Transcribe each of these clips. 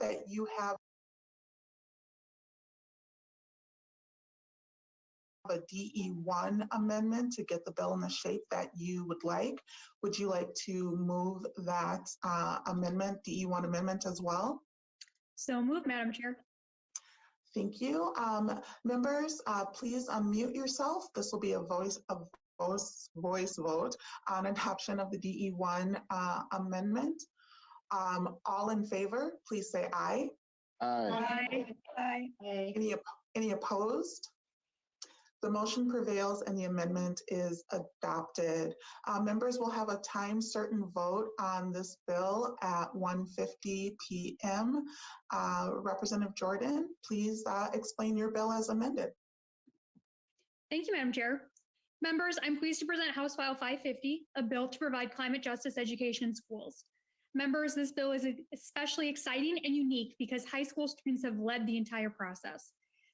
that you have a DE1 amendment to get the bill in the shape that you would like. Would you like to move that amendment, DE1 amendment as well? So moved, Madam Chair. Thank you. Members, please unmute yourself. This will be a voice vote on adoption of the DE1 amendment. All in favor, please say aye. Aye. Aye. Aye. Any opposed? The motion prevails and the amendment is adopted. Members will have a time certain vote on this bill at 1:50 p.m. Representative Jordan, please explain your bill as amended. Thank you, Madam Chair. Members, I'm pleased to present House File 550, a bill to provide climate justice education in schools. Members, this bill is especially exciting and unique because high school students have led the entire process.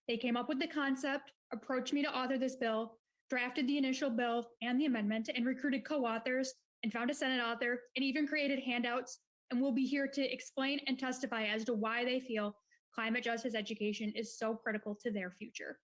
They came up with the concept, approached me to author this bill, drafted the initial bill and the amendment, and recruited co-authors and found a Senate author and even created handouts, and will be here to explain and testify as to why they feel climate justice education is so critical to their future.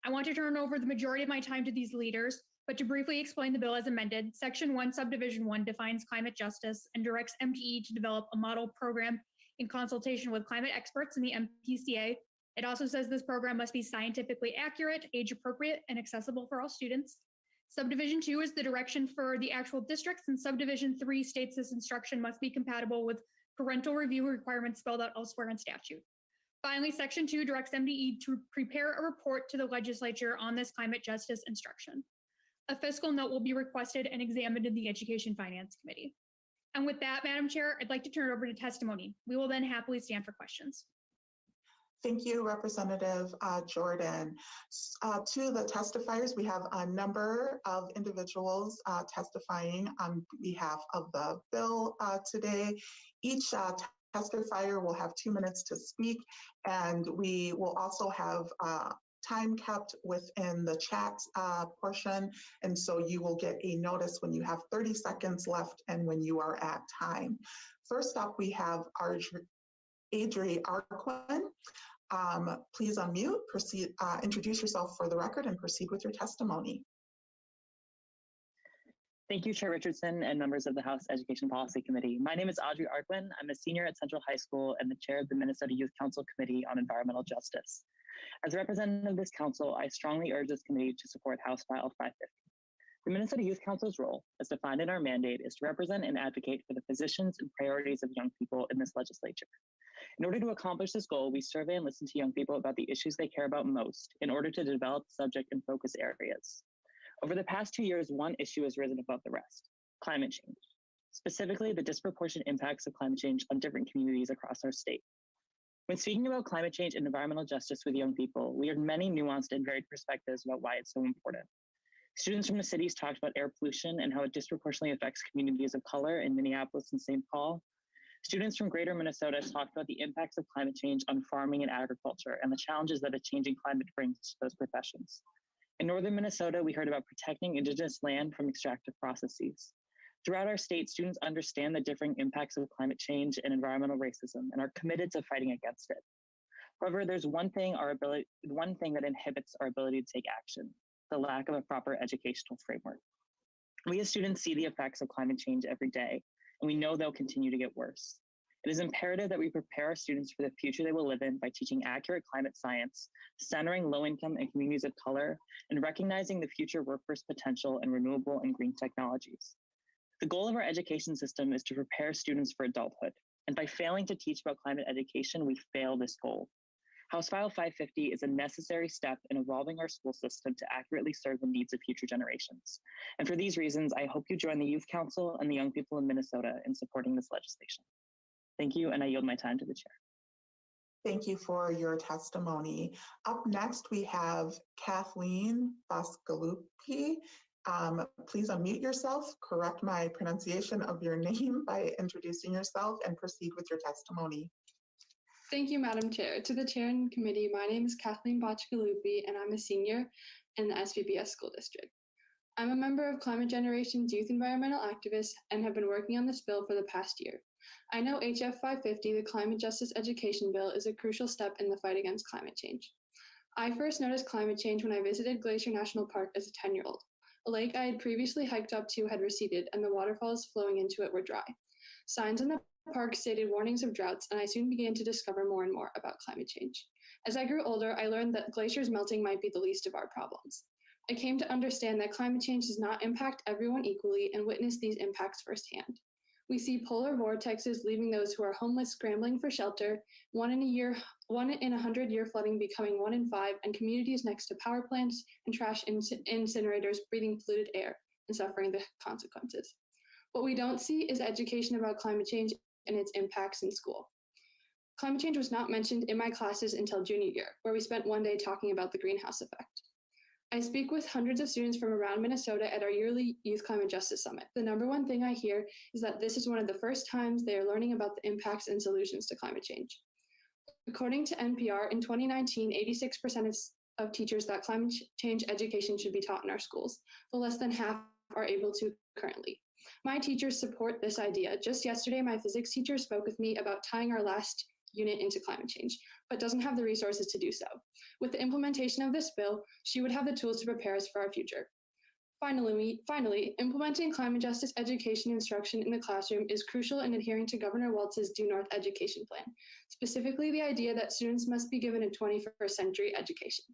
I want to turn over the majority of my time to these leaders, but to briefly explain the bill as amended, Section 1, Subdivision 1 defines climate justice and directs MTE to develop a model program in consultation with climate experts in the MPCA. It also says this program must be scientifically accurate, age appropriate, and accessible for all students. Subdivision 2 is the direction for the actual districts, and Subdivision 3 states this instruction must be compatible with parental review requirements spelled out elsewhere in statute. Finally, Section 2 directs MDE to prepare a report to the legislature on this climate justice instruction. A fiscal note will be requested and examined in the Education Finance Committee. And with that, Madam Chair, I'd like to turn it over to testimony. We will then happily stand for questions. Thank you, Representative Jordan. To the testifiers, we have a number of individuals testifying on behalf of the bill today. Each testifier will have 2 minutes to speak, and we will also have time kept within the chat portion, and so you will get a notice when you have 30 seconds left and when you are at time. First up, we have Adri Arquin. Please unmute, proceed, introduce yourself for the record and proceed with your testimony. Thank you, Chair Richardson and members of the House Education Policy Committee. My name is Audrey Arquin. I'm a senior at Central High School and the chair of the Minnesota Youth Council Committee on Environmental Justice. As a representative of this council, I strongly urge this committee to support House File 550. The Minnesota Youth Council's role, as defined in our mandate, is to represent and advocate for the positions and priorities of young people in this legislature. In order to accomplish this goal, we survey and listen to young people about the issues they care about most in order to develop subject and focus areas. Over the past 2 years, one issue has risen above the rest: climate change, specifically the disproportionate impacts of climate change on different communities across our state. When speaking about climate change and environmental justice with young people, we heard many nuanced and varied perspectives about why it's so important. Students from the cities talked about air pollution and how it disproportionately affects communities of color in Minneapolis and St. Paul. Students from Greater Minnesota talked about the impacts of climate change on farming and agriculture and the challenges that a changing climate brings to those professions. In Northern Minnesota, we heard about protecting Indigenous land from extractive processes. Throughout our state, students understand the differing impacts of climate change and environmental racism and are committed to fighting against it. However, there's one thing that inhibits our ability to take action: the lack of a proper educational framework. We as students see the effects of climate change every day, and we know they'll continue to get worse. It is imperative that we prepare our students for the future they will live in by teaching accurate climate science, centering low-income and communities of color, and recognizing the future workforce potential in renewable and green technologies. The goal of our education system is to prepare students for adulthood, and by failing to teach about climate education, we fail this goal. House File 550 is a necessary step in evolving our school system to accurately serve the needs of future generations. And for these reasons, I hope you join the Youth Council and the young people in Minnesota in supporting this legislation. Thank you, and I yield my time to the chair. Thank you for your testimony. Up next, we have Kathleen Bascalupi. Please unmute yourself, correct my pronunciation of your name by introducing yourself, and proceed with your testimony. Thank you, Madam Chair. To the chair and committee, my name is Kathleen Bachkalupi, and I'm a senior in the SVBS School District. I'm a member of Climate Generation's Youth Environmental Activists and have been working on this bill for the past year. I know HF 550, the Climate Justice Education Bill, is a crucial step in the fight against climate change. I first noticed climate change when I visited Glacier National Park as a 10-year-old. A lake I had previously hiked up to had receded and the waterfalls flowing into it were dry. Signs in the park stated warnings of droughts, and I soon began to discover more and more about climate change. As I grew older, I learned that glaciers melting might be the least of our problems. I came to understand that climate change does not impact everyone equally and witnessed these impacts firsthand. We see polar vortexes leaving those who are homeless scrambling for shelter, 1 in 100-year flooding becoming 1 in 5, and communities next to power plants and trash incinerators breathing polluted air and suffering the consequences. What we don't see is education about climate change and its impacts in school. Climate change was not mentioned in my classes until junior year, where we spent one day talking about the greenhouse effect. I speak with hundreds of students from around Minnesota at our yearly Youth Climate Justice Summit. The number one thing I hear is that this is one of the first times they are learning about the impacts and solutions to climate change. According to NPR, in 2019, 86% of teachers thought climate change education should be taught in our schools, but less than half are able to currently. My teachers support this idea. Just yesterday, my physics teacher spoke with me about tying our last unit into climate change, but doesn't have the resources to do so. With the implementation of this bill, she would have the tools to prepare us for our future. Finally, implementing climate justice education instruction in the classroom is crucial in adhering to Governor Walz's Due North education plan, specifically the idea that students must be given a 21st century education.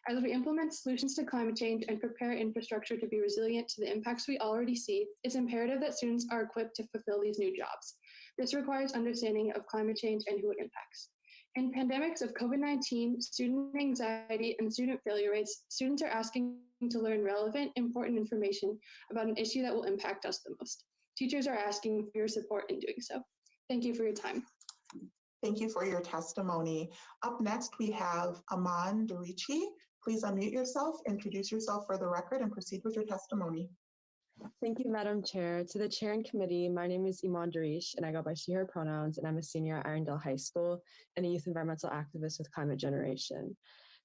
As we implement solutions to climate change and prepare infrastructure to be resilient to the impacts we already see, it's imperative that students are equipped to fulfill these new jobs. This requires understanding of climate change and who it impacts. In pandemics of COVID-19, student anxiety, and student failure rates, students are asking to learn relevant, important information about an issue that will impact us the most. Teachers are asking for your support in doing so. Thank you for your time. Thank you for your testimony. Up next, we have Yvonne Montgomery. Please unmute yourself, introduce yourself for the record, and proceed with your testimony. Thank you, Madam Chair. To the Chair and Committee, my name is Yvonne Montgomery, and I go by she, her pronouns, and I'm a senior at Irondale High School and a youth environmental activist with Climate Generation.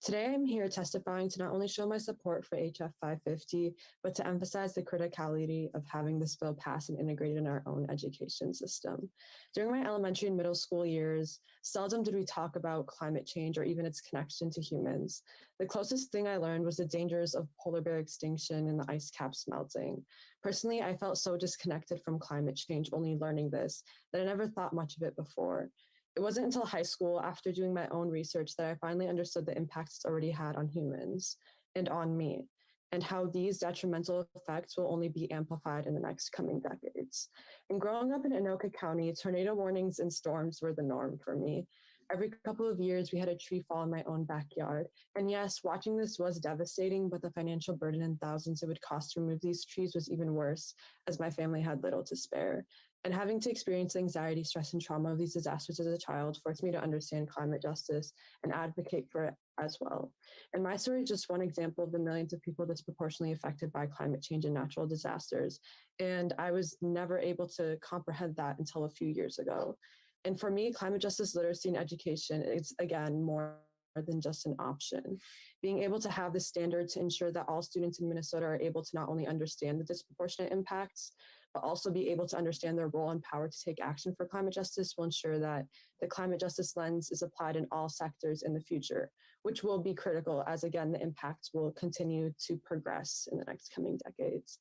Today, I'm here testifying to not only show my support for HF 550, but to emphasize the criticality of having this bill passed and integrated in our own education system. During my elementary and middle school years, seldom did we talk about climate change or even its connection to humans. The closest thing I learned was the dangers of polar bear extinction and the ice caps melting. Personally, I felt so disconnected from climate change only learning this that I never thought much of it before. It wasn't until high school, after doing my own research, that I finally understood the impacts it's already had on humans and on me, and how these detrimental effects will only be amplified in the next coming decades. And growing up in Anoka County, tornado warnings and storms were the norm for me. Every couple of years, we had a tree fall in my own backyard. And yes, watching this was devastating, but the financial burden and thousands it would cost to remove these trees was even worse, as my family had little to spare. And having to experience the anxiety, stress, and trauma of these disasters as a child forced me to understand climate justice and advocate for it as well. And my story is just one example of the millions of people disproportionately affected by climate change and natural disasters. And I was never able to comprehend that until a few years ago. And for me, climate justice literacy and education is, again, more than just an option. Being able to have the standard to ensure that all students in Minnesota are able to not only understand the disproportionate impacts, but also be able to understand their role and power to take action for climate justice will ensure that the climate justice lens is applied in all sectors in the future, which will be critical as, again, the impacts will continue to progress in the next coming decades.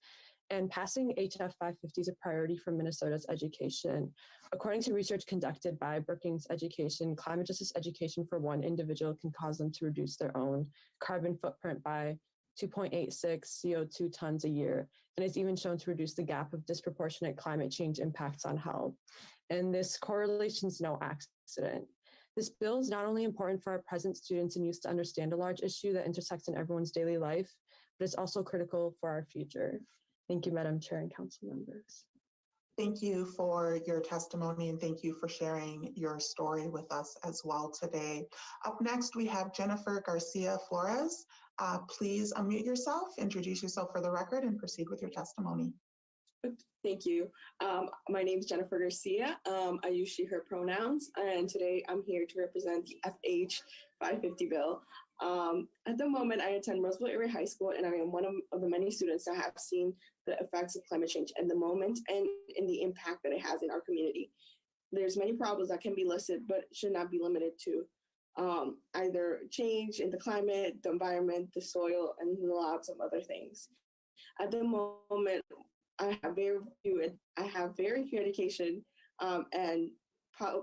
And passing HF 550 is a priority for Minnesota's education. According to research conducted by Brookings Education, climate justice education for one individual can cause them to reduce their own carbon footprint by 2.86 CO2 tons a year, and is even shown to reduce the gap of disproportionate climate change impacts on health. And this correlation is no accident. This bill is not only important for our present students and youth to understand a large issue that intersects in everyone's daily life, but it's also critical for our future. Thank you, Madam Chair and Council members. Thank you for your testimony, and thank you for sharing your story with us as well today. Up next, we have Jennifer Garcia Flores. Please unmute yourself, introduce yourself for the record, and proceed with your testimony. Thank you. My name is Jennifer Garcia. I use she, her pronouns, and today I'm here to represent the FH 550 bill. At the moment, I attend Roseville Area High School, and I am one of the many students that have seen the effects of climate change at the moment and in the impact that it has in our community. There's many problems that can be listed, but should not be limited to either change in the climate, the environment, the soil, and lots of other things. At the moment, I have very few education and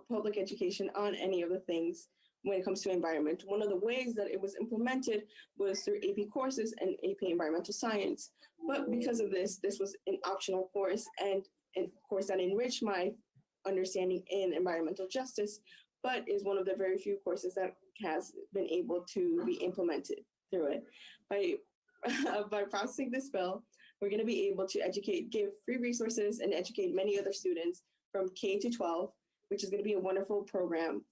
public education on any of the things when it comes to environment. One of the ways that it was implemented was through AP courses and AP Environmental Science. But because of this was an optional course and a course that enriched my understanding in environmental justice, but is one of the very few courses that has been able to be implemented through it. By processing this bill, we're going to be able to give free resources and educate many other students from K to 12, which is going to be a wonderful program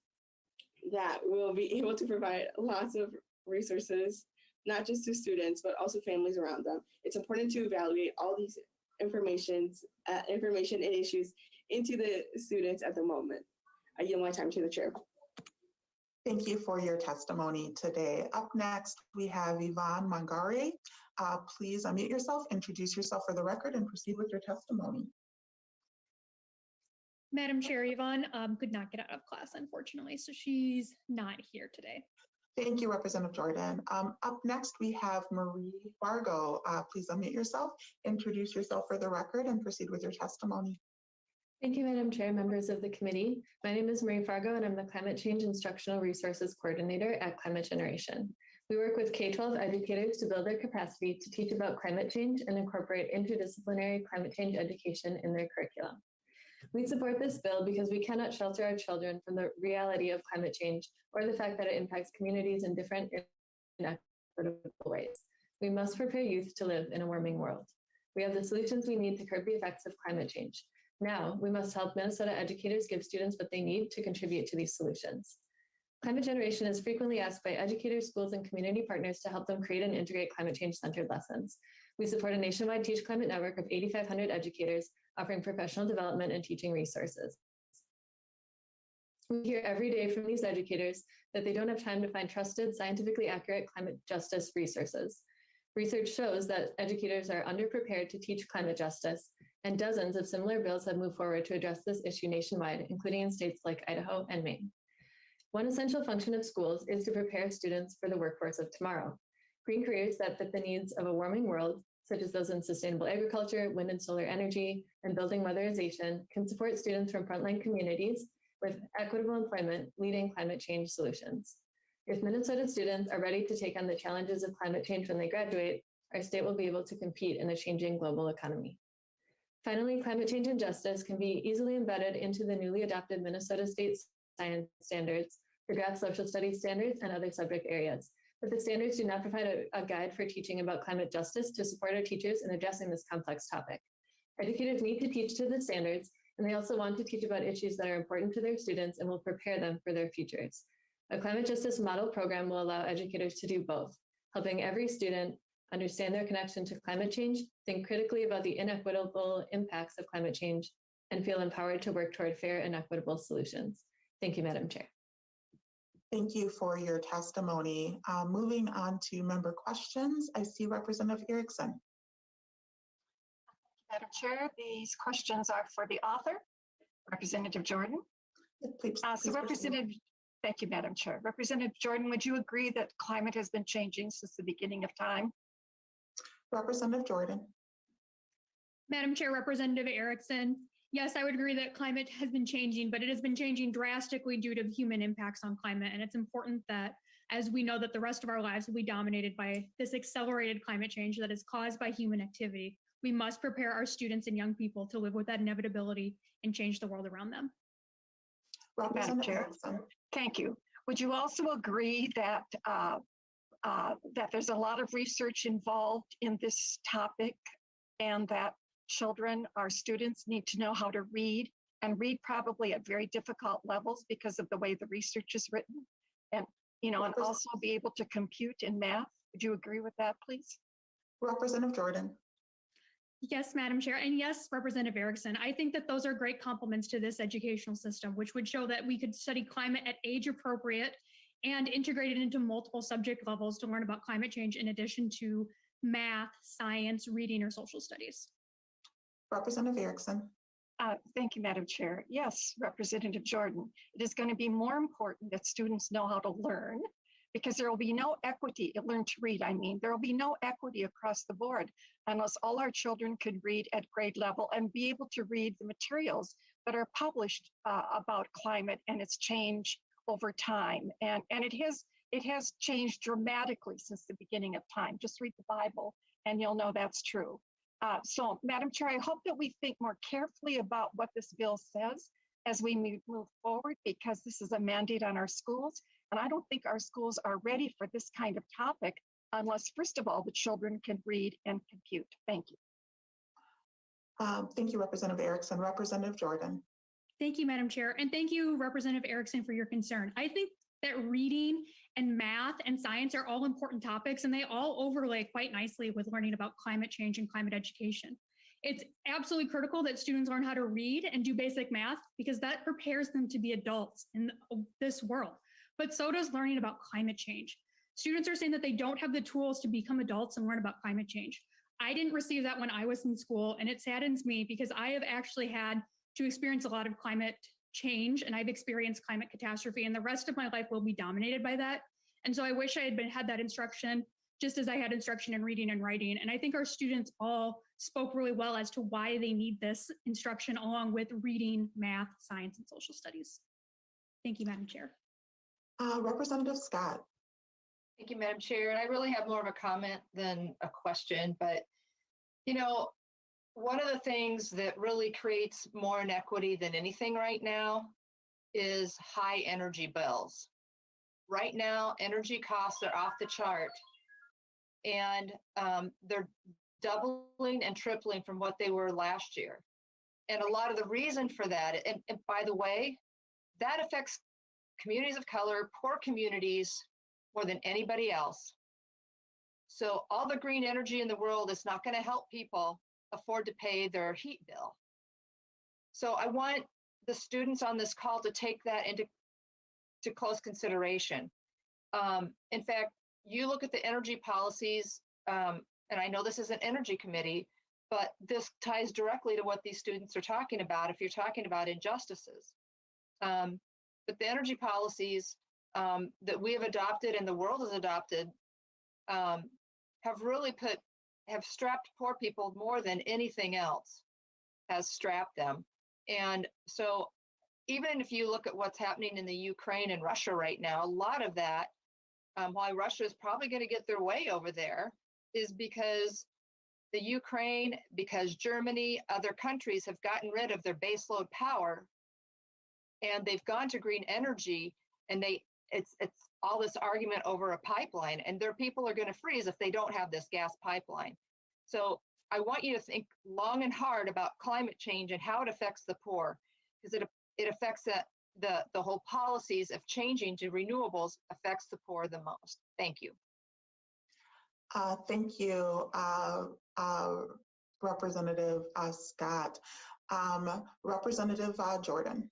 that will be able to provide lots of resources, not just to students, but also families around them. It's important to evaluate all these information and issues into the students at the moment. I yield my time to the chair. Thank you for your testimony today. Up next, we have Yvonne Montgomery. Please unmute yourself, introduce yourself for the record, and proceed with your testimony. Madam Chair, Yvonne could not get out of class, unfortunately, so she's not here today. Thank you, Representative Jordan. Up next, we have Marie Fargo. Please unmute yourself, introduce yourself for the record, and proceed with your testimony. Thank you, Madam Chair, members of the committee. My name is Marie Fargo, and I'm the Climate Change Instructional Resources Coordinator at Climate Generation. We work with K-12 educators to build their capacity to teach about climate change and incorporate interdisciplinary climate change education in their curriculum. We support this bill because we cannot shelter our children from the reality of climate change or the fact that it impacts communities in different and inequitable ways. We must prepare youth to live in a warming world. We have the solutions we need to curb the effects of climate change. Now, we must help Minnesota educators give students what they need to contribute to these solutions. Climate Generation is frequently asked by educators, schools, and community partners to help them create and integrate climate change-centered lessons. We support a nationwide Teach Climate network of 8,500 educators offering professional development and teaching resources. We hear every day from these educators that they don't have time to find trusted, scientifically accurate climate justice resources. Research shows that educators are underprepared to teach climate justice, and dozens of similar bills have moved forward to address this issue nationwide, including in states like Idaho and Maine. One essential function of schools is to prepare students for the workforce of tomorrow. Green careers that fit the needs of a warming world, such as those in sustainable agriculture, wind and solar energy, and building weatherization, can support students from frontline communities with equitable employment leading climate change solutions. If Minnesota students are ready to take on the challenges of climate change when they graduate, our state will be able to compete in a changing global economy. Finally, climate change and justice can be easily embedded into the newly adopted Minnesota State Science Standards for Graph Social Studies standards and other subject areas. But the standards do not provide a guide for teaching about climate justice to support our teachers in addressing this complex topic. Educators need to teach to the standards, and they also want to teach about issues that are important to their students and will prepare them for their futures. A climate justice model program will allow educators to do both, helping every student understand their connection to climate change, think critically about the inequitable impacts of climate change, and feel empowered to work toward fair and equitable solutions. Thank you, Madam Chair. Thank you for your testimony. Moving on to member questions, I see Representative Erickson. Madam Chair, these questions are for the author, Representative Jordan. Please, Thank you, Madam Chair. Representative Jordan, would you agree that climate has been changing since the beginning of time? Representative Jordan. Madam Chair, Representative Erickson, yes, I would agree that climate has been changing, but it has been changing drastically due to human impacts on climate. And it's important that, as we know that the rest of our lives will be dominated by this accelerated climate change that is caused by human activity, we must prepare our students and young people to live with that inevitability and change the world around them. Representative Erickson. Thank you. Would you also agree that that there's a lot of research involved in this topic, and that children, our students, need to know how to read, and read probably at very difficult levels because of the way the research is written, and and also be able to compute in math? Would you agree with that, please? Representative Jordan. Yes, Madam Chair, and yes, Representative Erickson. I think that those are great complements to this educational system, which would show that we could study climate at age appropriate and integrated into multiple subject levels to learn about climate change in addition to math, science, reading, or social studies. Representative Erickson. Thank you, Madam Chair. Yes, Representative Jordan, it is going to be more important that students know how to learn, because there will be no equity, learn to read, I mean, there will be no equity across the board unless all our children could read at grade level and be able to read the materials that are published about climate and its change over time. And it has changed dramatically since the beginning of time. Just read the Bible and you'll know that's true. So, Madam Chair, I hope that we think more carefully about what this bill says as we move forward, because this is a mandate on our schools. And I don't think our schools are ready for this kind of topic unless, first of all, the children can read and compute. Thank you. Thank you, Representative Erickson. Representative Jordan. Thank you, Madam Chair. And thank you, Representative Erickson, for your concern. I think that reading and math and science are all important topics, and they all overlay quite nicely with learning about climate change and climate education. It's absolutely critical that students learn how to read and do basic math, because that prepares them to be adults in this world. But so does learning about climate change. Students are saying that they don't have the tools to become adults and learn about climate change. I didn't receive that when I was in school, and it saddens me because I have actually had to experience a lot of climate change, and I've experienced climate catastrophe, and the rest of my life will be dominated by that. And so I wish I had that instruction, just as I had instruction in reading and writing. And I think our students all spoke really well as to why they need this instruction, along with reading, math, science, and social studies. Thank you, Madam Chair. Representative Scott. Thank you, Madam Chair. And I really have more of a comment than a question, but you know, one of the things that really creates more inequity than anything right now is high energy bills. Right now, energy costs are off the chart, and they're doubling and tripling from what they were last year. And a lot of the reason for that, and by the way, that affects communities of color, poor communities, more than anybody else. So all the green energy in the world is not going to help people afford to pay their heat bill. So I want the students on this call to take that into close consideration. In fact, you look at the energy policies, and I know this is an energy committee, but this ties directly to what these students are talking about if you're talking about injustices. But the energy policies that we have adopted and the world has adopted have strapped poor people more than anything else has strapped them. And so even if you look at what's happening in the Ukraine and Russia right now, a lot of that, why Russia is probably going to get their way over there, is because the Ukraine, because Germany, other countries have gotten rid of their baseload power, and they've gone to green energy, and it's all this argument over a pipeline, and their people are going to freeze if they don't have this gas pipeline. So I want you to think long and hard about climate change and how it affects the poor, because it affects the whole policies of changing to renewables affects the poor the most. Thank you. Thank you, Representative Scott. Representative Jordan.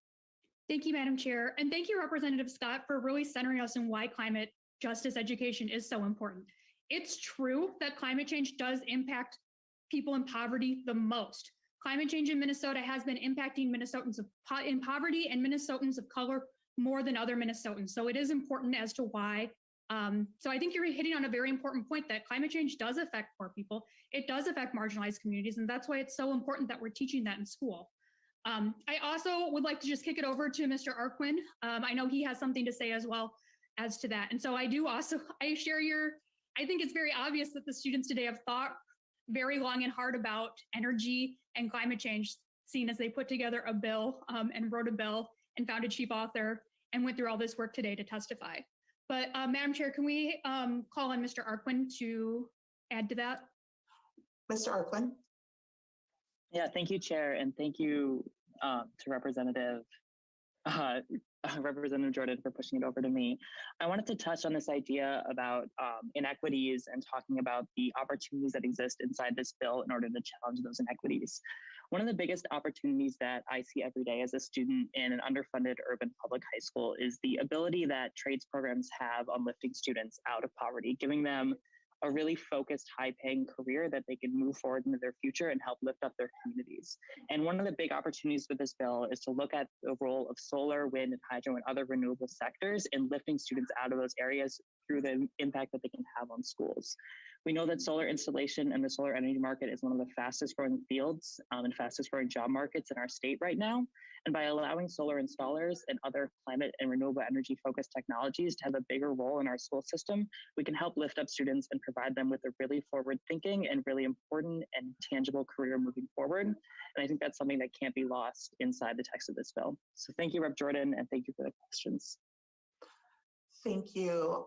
Thank you, Madam Chair. And thank you, Representative Scott, for really centering us in why climate justice education is so important. It's true that climate change does impact people in poverty the most. Climate change in Minnesota has been impacting Minnesotans in poverty and Minnesotans of color more than other Minnesotans. So it is important as to why. So I think you're hitting on a very important point that climate change does affect poor people. It does affect marginalized communities. And that's why it's so important that we're teaching that in school. I also would like to just kick it over to Mr. Arquin. I know he has something to say as well as to that. And so I think it's very obvious that the students today have thought very long and hard about energy and climate change, seeing as they put together a bill and wrote a bill and found a chief author and went through all this work today to testify. But Madam Chair, can we call on Mr. Arquin to add to that? Mr. Arquin. Yeah, thank you, Chair, and thank you to Representative Jordan for pushing it over to me. I wanted to touch on this idea about inequities and talking about the opportunities that exist inside this bill in order to challenge those inequities. One of the biggest opportunities that I see every day as a student in an underfunded urban public high school is the ability that trades programs have on lifting students out of poverty, giving them a really focused, high-paying career that they can move forward into their future and help lift up their communities. And one of the big opportunities with this bill is to look at the role of solar, wind, and hydro and other renewable sectors in lifting students out of those areas through the impact that they can have on schools. We know that solar installation and the solar energy market is one of the fastest growing fields and fastest growing job markets in our state right now. And by allowing solar installers and other climate and renewable energy focused technologies to have a bigger role in our school system, we can help lift up students and provide them with a really forward thinking and really important and tangible career moving forward. And I think that's something that can't be lost inside the text of this bill. So thank you, Rep. Jordan, and thank you for the questions. Thank you.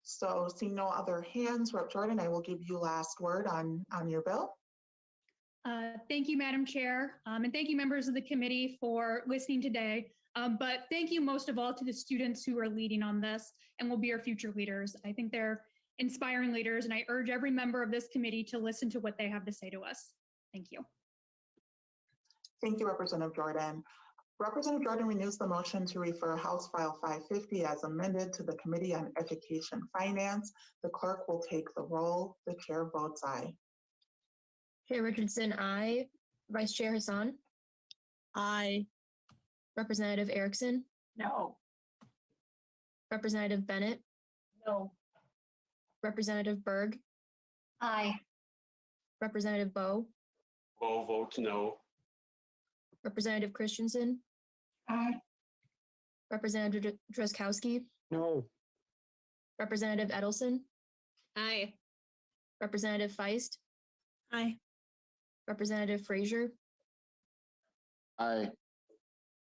So seeing no other hands, Rep. Jordan, I will give you last word on your bill. Thank you, Madam Chair, and thank you, members of the committee, for listening today. But thank you most of all to the students who are leading on this and will be our future leaders. I think they're inspiring leaders, and I urge every member of this committee to listen to what they have to say to us. Thank you. Thank you, Representative Jordan. Representative Jordan renews the motion to refer House File 550 as amended to the Committee on Education Finance. The clerk will take the roll. The chair votes aye. Chair Richardson, aye. Vice Chair Hassan? Aye. Representative Erickson? No. Representative Bennett? No. Representative Berg? Aye. Representative Bowe? Bowe votes no. Representative Christensen? Aye. Representative Drazkowski? No. Representative Edelson? Aye. Representative Feist? Aye. Representative Frazier? Aye.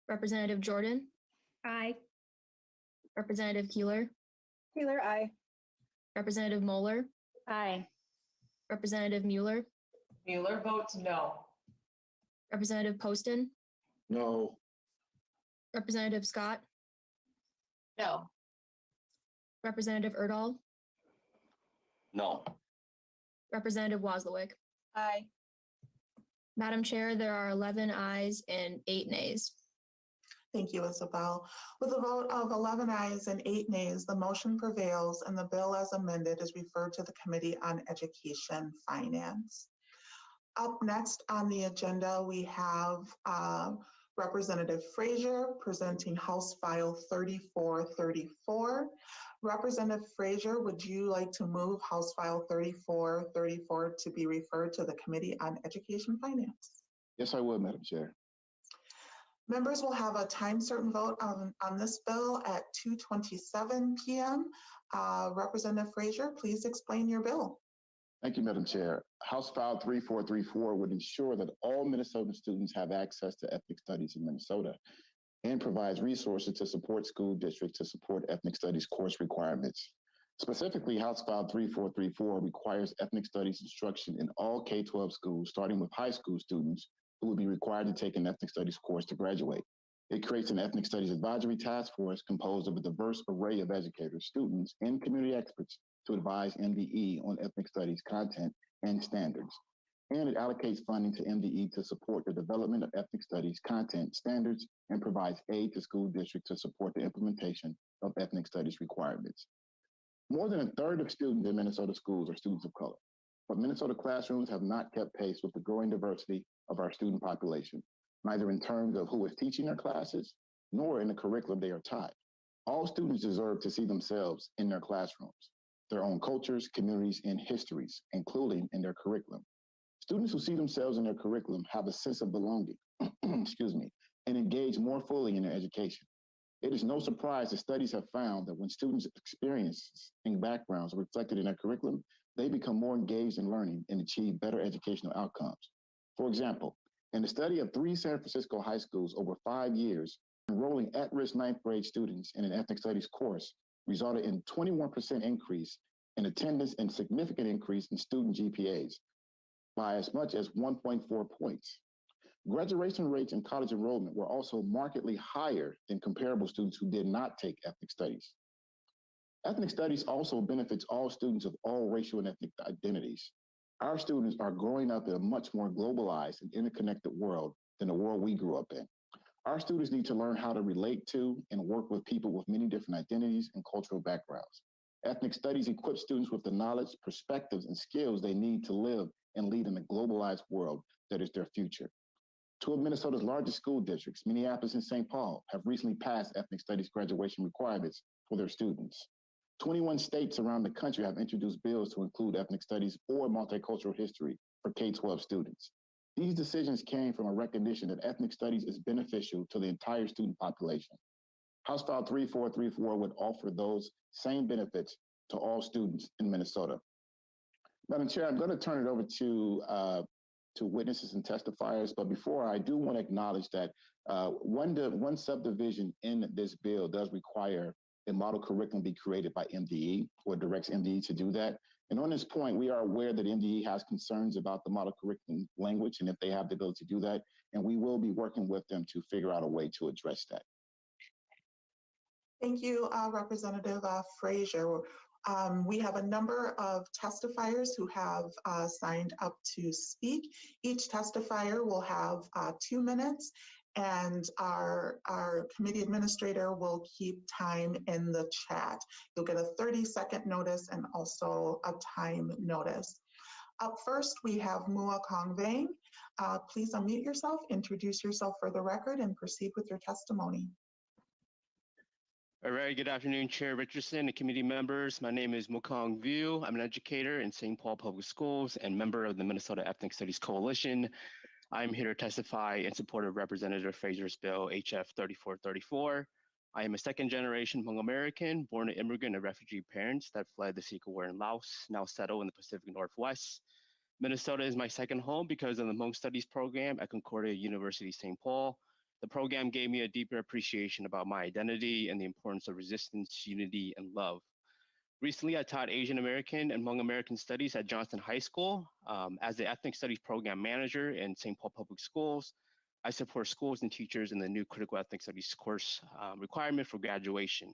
Representative Jordan? Aye. Representative Keeler? Keeler, aye. Representative Moeller? Aye. Representative Mueller? Mueller votes no. Representative Poston? No. Representative Scott? No. Representative Erdahl? No. Representative Wozlowick? Aye. Madam Chair, there are 11 ayes and 8 nays. Thank you, Isabel. With a vote of 11 ayes and 8 nays, the motion prevails and the bill as amended is referred to the Committee on Education Finance. Up next on the agenda, we have Representative Frazier presenting House File 3434. Representative Frazier, would you like to move House File 3434 to be referred to the Committee on Education Finance? Yes, I would, Madam Chair. Members will have a time certain vote on this bill at 2:27 p.m. Representative Frazier, please explain your bill. Thank you, Madam Chair. House File 3434 would ensure that all Minnesotan students have access to ethnic studies in Minnesota and provides resources to support school districts to support ethnic studies course requirements. Specifically, House File 3434 requires ethnic studies instruction in all K-12 schools, starting with high school students who will be required to take an ethnic studies course to graduate. It creates an ethnic studies advisory task force composed of a diverse array of educators, students, and community experts to advise MDE on ethnic studies content and standards. And it allocates funding to MDE to support the development of ethnic studies content standards and provides aid to school districts to support the implementation of ethnic studies requirements. More than a third of students in Minnesota schools are students of color, but Minnesota classrooms have not kept pace with the growing diversity of our student population, neither in terms of who is teaching their classes, nor in the curriculum they are taught. All students deserve to see themselves in their classrooms, their own cultures, communities, and histories, including in their curriculum. Students who see themselves in their curriculum have a sense of belonging, excuse me, and engage more fully in their education. It is no surprise that studies have found that when students' experiences and backgrounds are reflected in their curriculum, they become more engaged in learning and achieve better educational outcomes. For example, in a study of 3 San Francisco high schools over 5 years, enrolling at-risk 9th grade students in an ethnic studies course resulted in 21% increase in attendance and significant increase in student GPAs by as much as 1.4 points. Graduation rates in college enrollment were also markedly higher than comparable students who did not take ethnic studies. Ethnic studies also benefits all students of all racial and ethnic identities. Our students are growing up in a much more globalized and interconnected world than the world we grew up in. Our students need to learn how to relate to and work with people with many different identities and cultural backgrounds. Ethnic studies equip students with the knowledge, perspectives, and skills they need to live and lead in a globalized world that is their future. Two of Minnesota's largest school districts, Minneapolis and St. Paul, have recently passed ethnic studies graduation requirements for their students. 21 states around the country have introduced bills to include ethnic studies or multicultural history for K-12 students. These decisions came from a recognition that ethnic studies is beneficial to the entire student population. House File 3434 would offer those same benefits to all students in Minnesota. Madam Chair, I'm going to turn it over to witnesses and testifiers, but before I do want to acknowledge that one subdivision in this bill does require a model curriculum be created by MDE or directs MDE to do that. And on this point, we are aware that MDE has concerns about the model curriculum language and if they have the ability to do that, and we will be working with them to figure out a way to address that. Thank you, Representative Frazier. We have a number of testifiers who have signed up to speak. Each testifier will have 2 minutes, and our committee administrator will keep time in the chat. You'll get a 30-second notice and also a time notice. Up first, we have Mua Kong Vang. Please unmute yourself, introduce yourself for the record, and proceed with your testimony. All right, good afternoon, Chair Richardson and committee members. My name is Mukong Vu. I'm an educator in St. Paul Public Schools and member of the Minnesota Ethnic Studies Coalition. I'm here to testify in support of Representative Frazier's bill, HF 3434. I am a second-generation Hmong American, born to immigrant and refugee parents that fled the Sikh War in Laos, now settled in the Pacific Northwest. Minnesota is my second home because of the Hmong Studies program at Concordia University, St. Paul. The program gave me a deeper appreciation about my identity and the importance of resistance, unity, and love. Recently, I taught Asian American and Hmong American Studies at Johnston High School. As the Ethnic Studies Program Manager in St. Paul Public Schools, I support schools and teachers in the new Critical Ethnic Studies course requirement for graduation.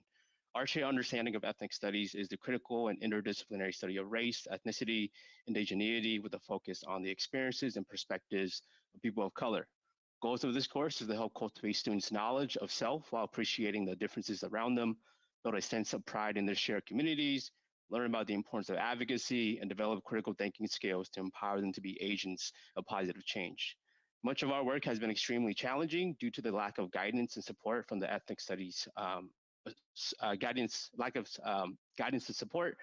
Our shared understanding of ethnic studies is the critical and interdisciplinary study of race, ethnicity, indigeneity with a focus on the experiences and perspectives of people of color. Goals of this course is to help cultivate students' knowledge of self while appreciating the differences around them, build a sense of pride in their shared communities, learn about the importance of advocacy, and develop critical thinking skills to empower them to be agents of positive change. Much of our work has been extremely challenging due to the lack of guidance and support from the ethnic studies guidance and support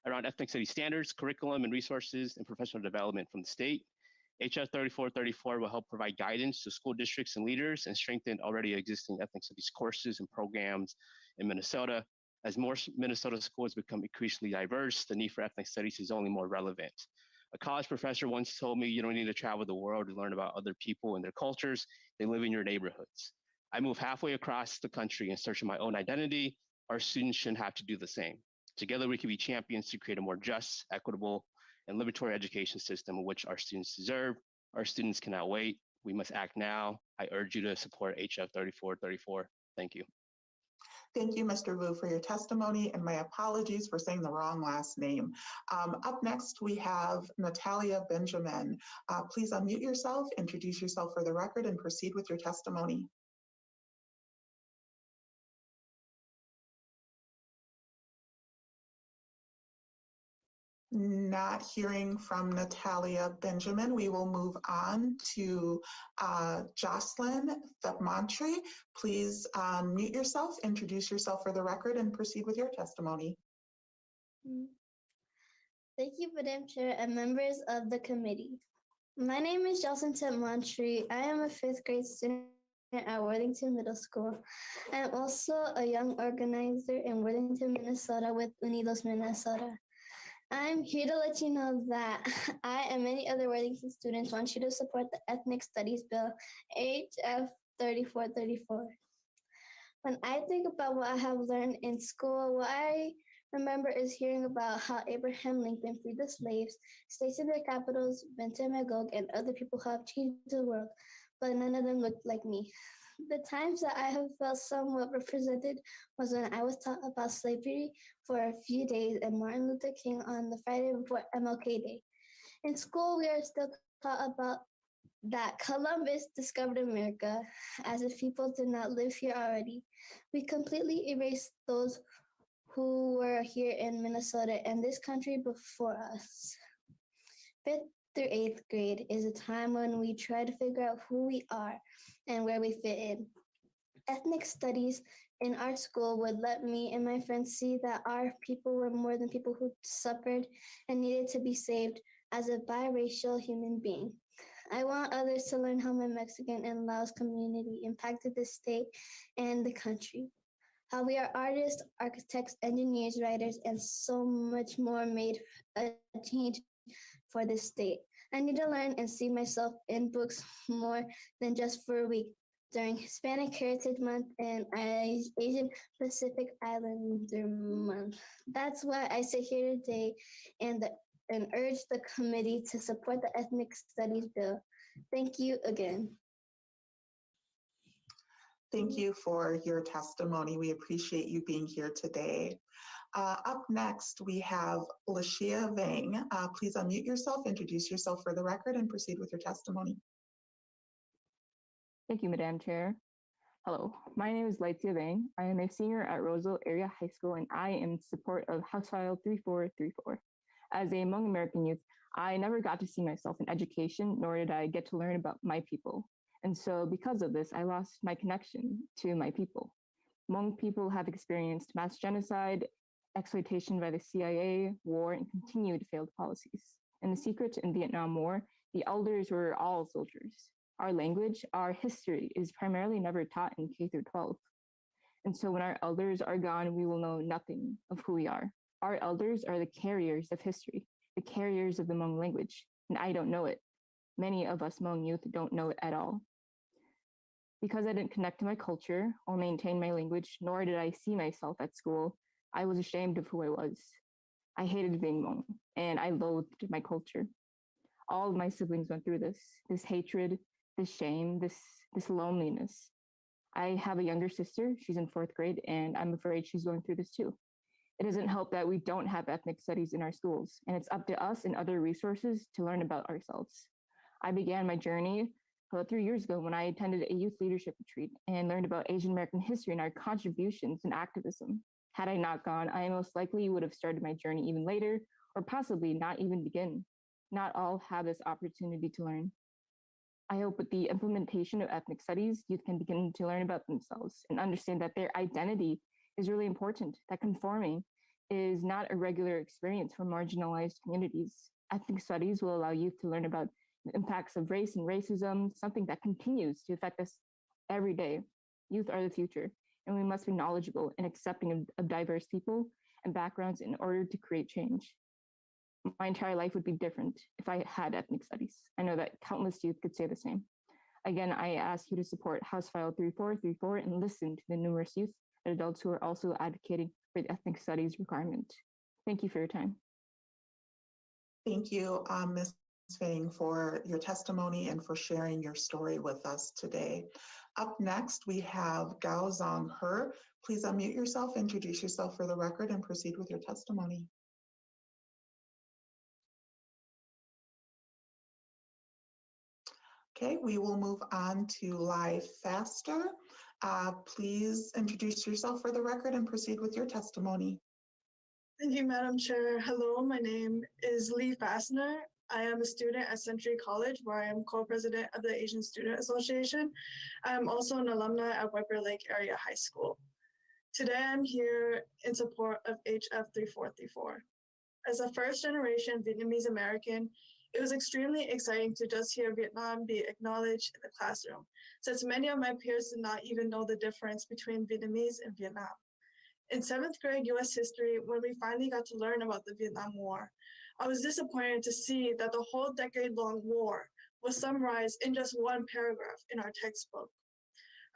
around ethnic studies standards, curriculum, and resources and professional development from the state. HF 3434 will help provide guidance to school districts and leaders and strengthen already existing ethnic studies courses and programs in Minnesota. As more Minnesota schools become increasingly diverse, the need for ethnic studies is only more relevant. A college professor once told me, you don't need to travel the world to learn about other people and their cultures. They live in your neighborhoods. I moved halfway across the country in search of my own identity. Our students shouldn't have to do the same. Together, we can be champions to create a more just, equitable, and liberatory education system in which our students deserve. Our students cannot wait. We must act now. I urge you to support HF 3434. Thank you. Thank you, Mr. Vu, for your testimony, and my apologies for saying the wrong last name. Up next, we have Natalia Benjamin. Please unmute yourself, introduce yourself for the record, and proceed with your testimony. Not hearing from Natalia Benjamin, we will move on to Jocelyn Montgomery. Please mute yourself, introduce yourself for the record, and proceed with your testimony. Thank you, Madam Chair and members of the committee. My name is Jocelyn Montgomery. I am a 5th grade student at Worthington Middle School. I am also a young organizer in Worthington, Minnesota with Unidos Minnesota. I'm here to let you know that I and many other Worthington students want you to support the Ethnic Studies Bill, HF 3434. When I think about what I have learned in school, what I remember is hearing about how Abraham Lincoln freed the slaves, states in their capitals, Benton Magog, and other people who have changed the world, but none of them looked like me. The times that I have felt somewhat represented was when I was taught about slavery for a few days and Martin Luther King on the Friday before MLK Day. In school, we are still taught about that Columbus discovered America, as if people did not live here already. We completely erased those who were here in Minnesota and this country before us. 5th through 8th grade is a time when we try to figure out who we are and where we fit in. Ethnic studies in our school would let me and my friends see that our people were more than people who suffered and needed to be saved as a biracial human being. I want others to learn how my Mexican and Laos community impacted the state and the country. How we are artists, architects, engineers, writers, and so much more made a change for the state. I need to learn and see myself in books more than just for a week during Hispanic Heritage Month and Asian Pacific Islander Month. That's why I sit here today and urge the committee to support the Ethnic Studies Bill. Thank you again. Thank you for your testimony. We appreciate you being here today. Up next, we have Lashia Vang. Please unmute yourself, introduce yourself for the record, and proceed with your testimony. Thank you, Madam Chair. Hello, my name is Laitia Vang. I am a senior at Roseville Area High School, and I am in support of House File 3434. As a Hmong American youth, I never got to see myself in education, nor did I get to learn about my people. And so because of this, I lost my connection to my people. Hmong people have experienced mass genocide, exploitation by the CIA, war, and continued failed policies. In the secret in Vietnam War, the elders were all soldiers. Our language, our history is primarily never taught in K through 12. And so when our elders are gone, we will know nothing of who we are. Our elders are the carriers of history, the carriers of the Hmong language, and I don't know it. Many of us Hmong youth don't know it at all. Because I didn't connect to my culture or maintain my language, nor did I see myself at school, I was ashamed of who I was. I hated being Hmong, and I loathed my culture. All of my siblings went through this hatred, this shame, this loneliness. I have a younger sister, she's in 4th grade, and I'm afraid she's going through this too. It doesn't help that we don't have ethnic studies in our schools, and it's up to us and other resources to learn about ourselves. I began my journey about 3 years ago when I attended a youth leadership retreat and learned about Asian American history and our contributions in activism. Had I not gone, I most likely would have started my journey even later, or possibly not even begin. Not all have this opportunity to learn. I hope with the implementation of ethnic studies, youth can begin to learn about themselves and understand that their identity is really important, that conforming is not a regular experience for marginalized communities. Ethnic studies will allow youth to learn about the impacts of race and racism, something that continues to affect us every day. Youth are the future, and we must be knowledgeable and accepting of diverse people and backgrounds in order to create change. My entire life would be different if I had ethnic studies. I know that countless youth could say the same. Again, I ask you to support House File 3434 and listen to the numerous youth and adults who are also advocating for the ethnic studies requirement. Thank you for your time. Thank you, Ms. Vang, for your testimony and for sharing your story with us today. Up next, we have Gao Zong. Please unmute yourself, introduce yourself for the record, and proceed with your testimony. Okay, we will move on to Live Faster. Please introduce yourself for the record and proceed with your testimony. Thank you, Madam Chair. Hello, my name is Lee Fassner. I am a student at Century College, where I am co-president of the Asian Student Association. I am also an alumni at Weber Lake Area High School. Today, I'm here in support of HF 3434. As a first-generation Vietnamese American, it was extremely exciting to just hear Vietnam be acknowledged in the classroom, since many of my peers did not even know the difference between Vietnamese and Vietnam. In 7th grade US history, when we finally got to learn about the Vietnam War, I was disappointed to see that the whole decade-long war was summarized in just one paragraph in our textbook.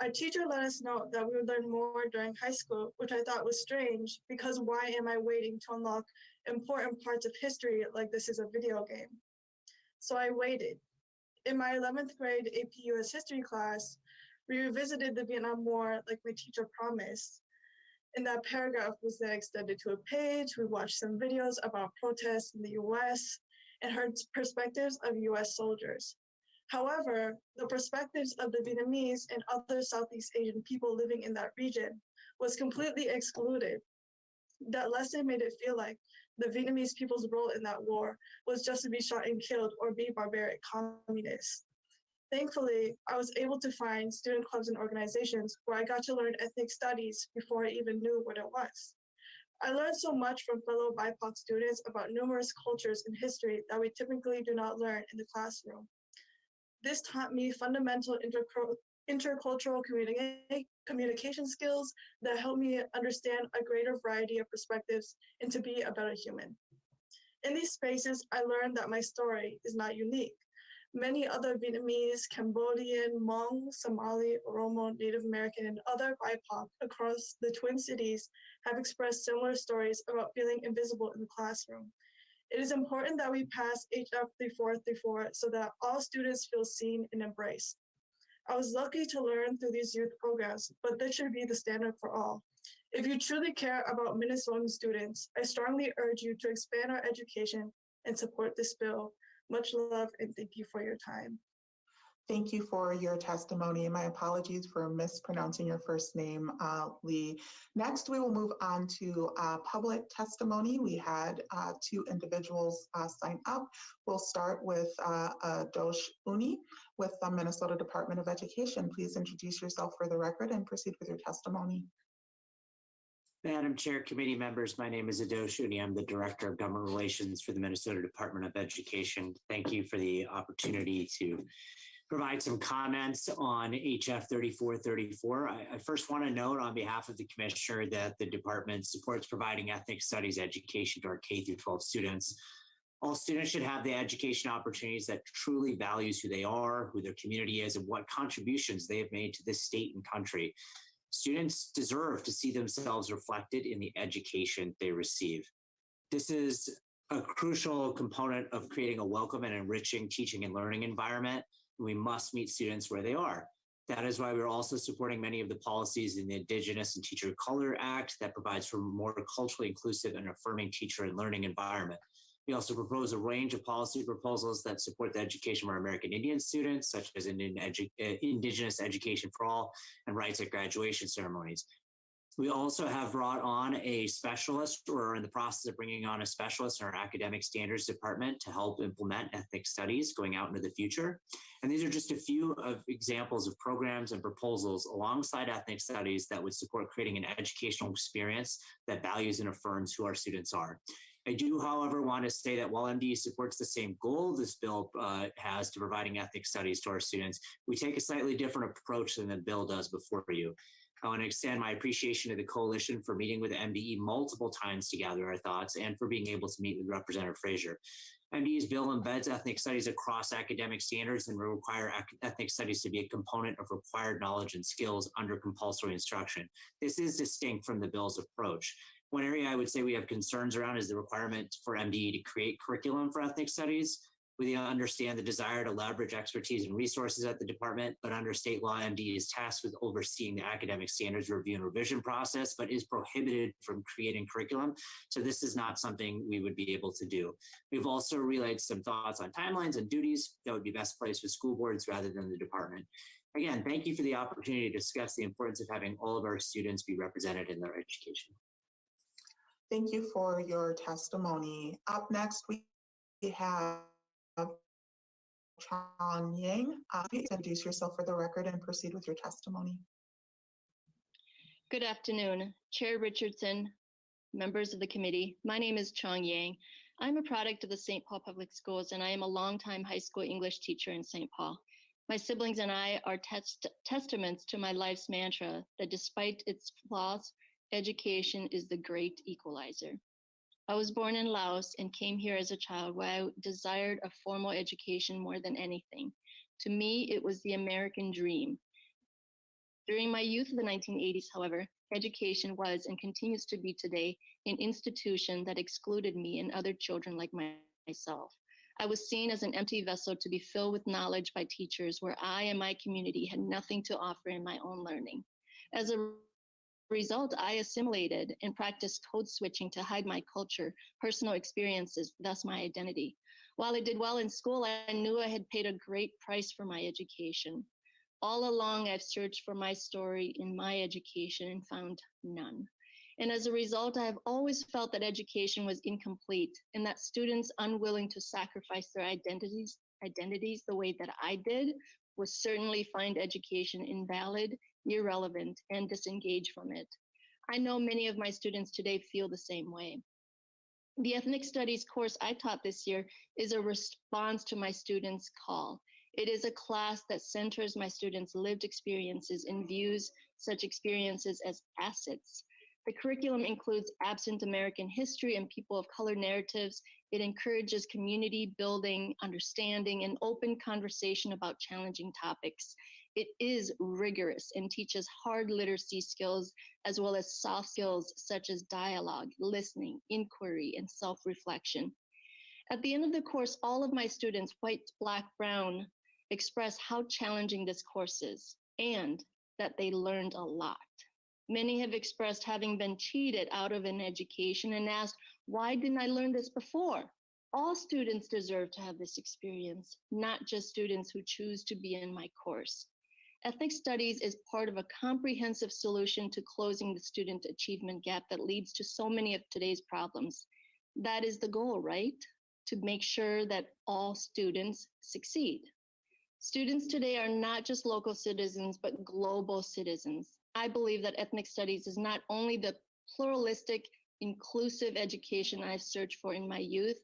Our teacher let us know that we would learn more during high school, which I thought was strange, because why am I waiting to unlock important parts of history like this is a video game? So I waited. In my 11th grade AP US history class, we revisited the Vietnam War like my teacher promised. And that paragraph was then extended to a page. We watched some videos about protests in the US, and heard perspectives of US soldiers. However, the perspectives of the Vietnamese and other Southeast Asian people living in that region was completely excluded. That lesson made it feel like the Vietnamese people's role in that war was just to be shot and killed or be barbaric communists. Thankfully, I was able to find student clubs and organizations where I got to learn ethnic studies before I even knew what it was. I learned so much from fellow BIPOC students about numerous cultures and history that we typically do not learn in the classroom. This taught me fundamental intercultural communication skills that helped me understand a greater variety of perspectives and to be a better human. In these spaces, I learned that my story is not unique. Many other Vietnamese, Cambodian, Hmong, Somali, Oromo, Native American, and other BIPOC across the Twin Cities have expressed similar stories about feeling invisible in the classroom. It is important that we pass HF 3434 so that all students feel seen and embraced. I was lucky to learn through these youth programs, but this should be the standard for all. If you truly care about Minnesotan students, I strongly urge you to expand our education and support this bill. Much love and thank you for your time. Thank you for your testimony. My apologies for mispronouncing your first name, Lee. Next, we will move on to public testimony. We had two individuals sign up. We'll start with Dosh Uni with the Minnesota Department of Education. Please introduce yourself for the record and proceed with your testimony. Madam Chair, committee members, my name is Adosh Uni. I'm the Director of Government Relations for the Minnesota Department of Education. Thank you for the opportunity to provide some comments on HF 3434. I first want to note on behalf of the Commissioner that the department supports providing ethnic studies education to our K-12 students. All students should have the education opportunities that truly values who they are, who their community is, and what contributions they have made to this state and country. Students deserve to see themselves reflected in the education they receive. This is a crucial component of creating a welcome and enriching teaching and learning environment. We must meet students where they are. That is why we're also supporting many of the policies in the Indigenous and Teacher of Color Act that provides for a more culturally inclusive and affirming teacher and learning environment. We also propose a range of policy proposals that support the education of our American Indian students, such as Indigenous education for all and rights at graduation ceremonies. We also have brought on a specialist, or are in the process of bringing on a specialist in our academic standards department to help implement ethnic studies going out into the future. And these are just a few of examples of programs and proposals alongside ethnic studies that would support creating an educational experience that values and affirms who our students are. I do, however, want to say that while MDE supports the same goal this bill has to providing ethnic studies to our students, we take a slightly different approach than the bill does before you. I want to extend my appreciation to the coalition for meeting with MDE multiple times to gather our thoughts and for being able to meet with Representative Frazier. MDE's bill embeds ethnic studies across academic standards and will require ethnic studies to be a component of required knowledge and skills under compulsory instruction. This is distinct from the bill's approach. One area I would say we have concerns around is the requirement for MDE to create curriculum for ethnic studies. We understand the desire to leverage expertise and resources at the department, but under state law, MDE is tasked with overseeing the academic standards review and revision process, but is prohibited from creating curriculum. So this is not something we would be able to do. We've also relayed some thoughts on timelines and duties that would be best placed with school boards rather than the department. Again, thank you for the opportunity to discuss the importance of having all of our students be represented in their education. Thank you for your testimony. Up next, we have Chong Yang. Please introduce yourself for the record and proceed with your testimony. Good afternoon, Chair Richardson, members of the committee. My name is Chong Yang. I'm a product of the St. Paul Public Schools, and I am a longtime high school English teacher in St. Paul. My siblings and I are testaments to my life's mantra that despite its flaws, education is the great equalizer. I was born in Laos and came here as a child where I desired a formal education more than anything. To me, it was the American dream. During my youth of the 1980s, however, education was and continues to be today an institution that excluded me and other children like myself. I was seen as an empty vessel to be filled with knowledge by teachers where I and my community had nothing to offer in my own learning. As a result, I assimilated and practiced code switching to hide my culture, personal experiences, thus my identity. While I did well in school, I knew I had paid a great price for my education. All along, I've searched for my story in my education and found none. And as a result, I have always felt that education was incomplete and that students unwilling to sacrifice their identities the way that I did would certainly find education invalid, irrelevant, and disengage from it. I know many of my students today feel the same way. The ethnic studies course I taught this year is a response to my students' call. It is a class that centers my students' lived experiences and views such experiences as assets. The curriculum includes absent American history and people of color narratives. It encourages community building, understanding, and open conversation about challenging topics. It is rigorous and teaches hard literacy skills as well as soft skills such as dialogue, listening, inquiry, and self-reflection. At the end of the course, all of my students, white, black, brown, express how challenging this course is and that they learned a lot. Many have expressed having been cheated out of an education and asked, why didn't I learn this before? All students deserve to have this experience, not just students who choose to be in my course. Ethnic studies is part of a comprehensive solution to closing the student achievement gap that leads to so many of today's problems. That is the goal, right? To make sure that all students succeed. Students today are not just local citizens, but global citizens. I believe that ethnic studies is not only the pluralistic, inclusive education I've searched for in my youth,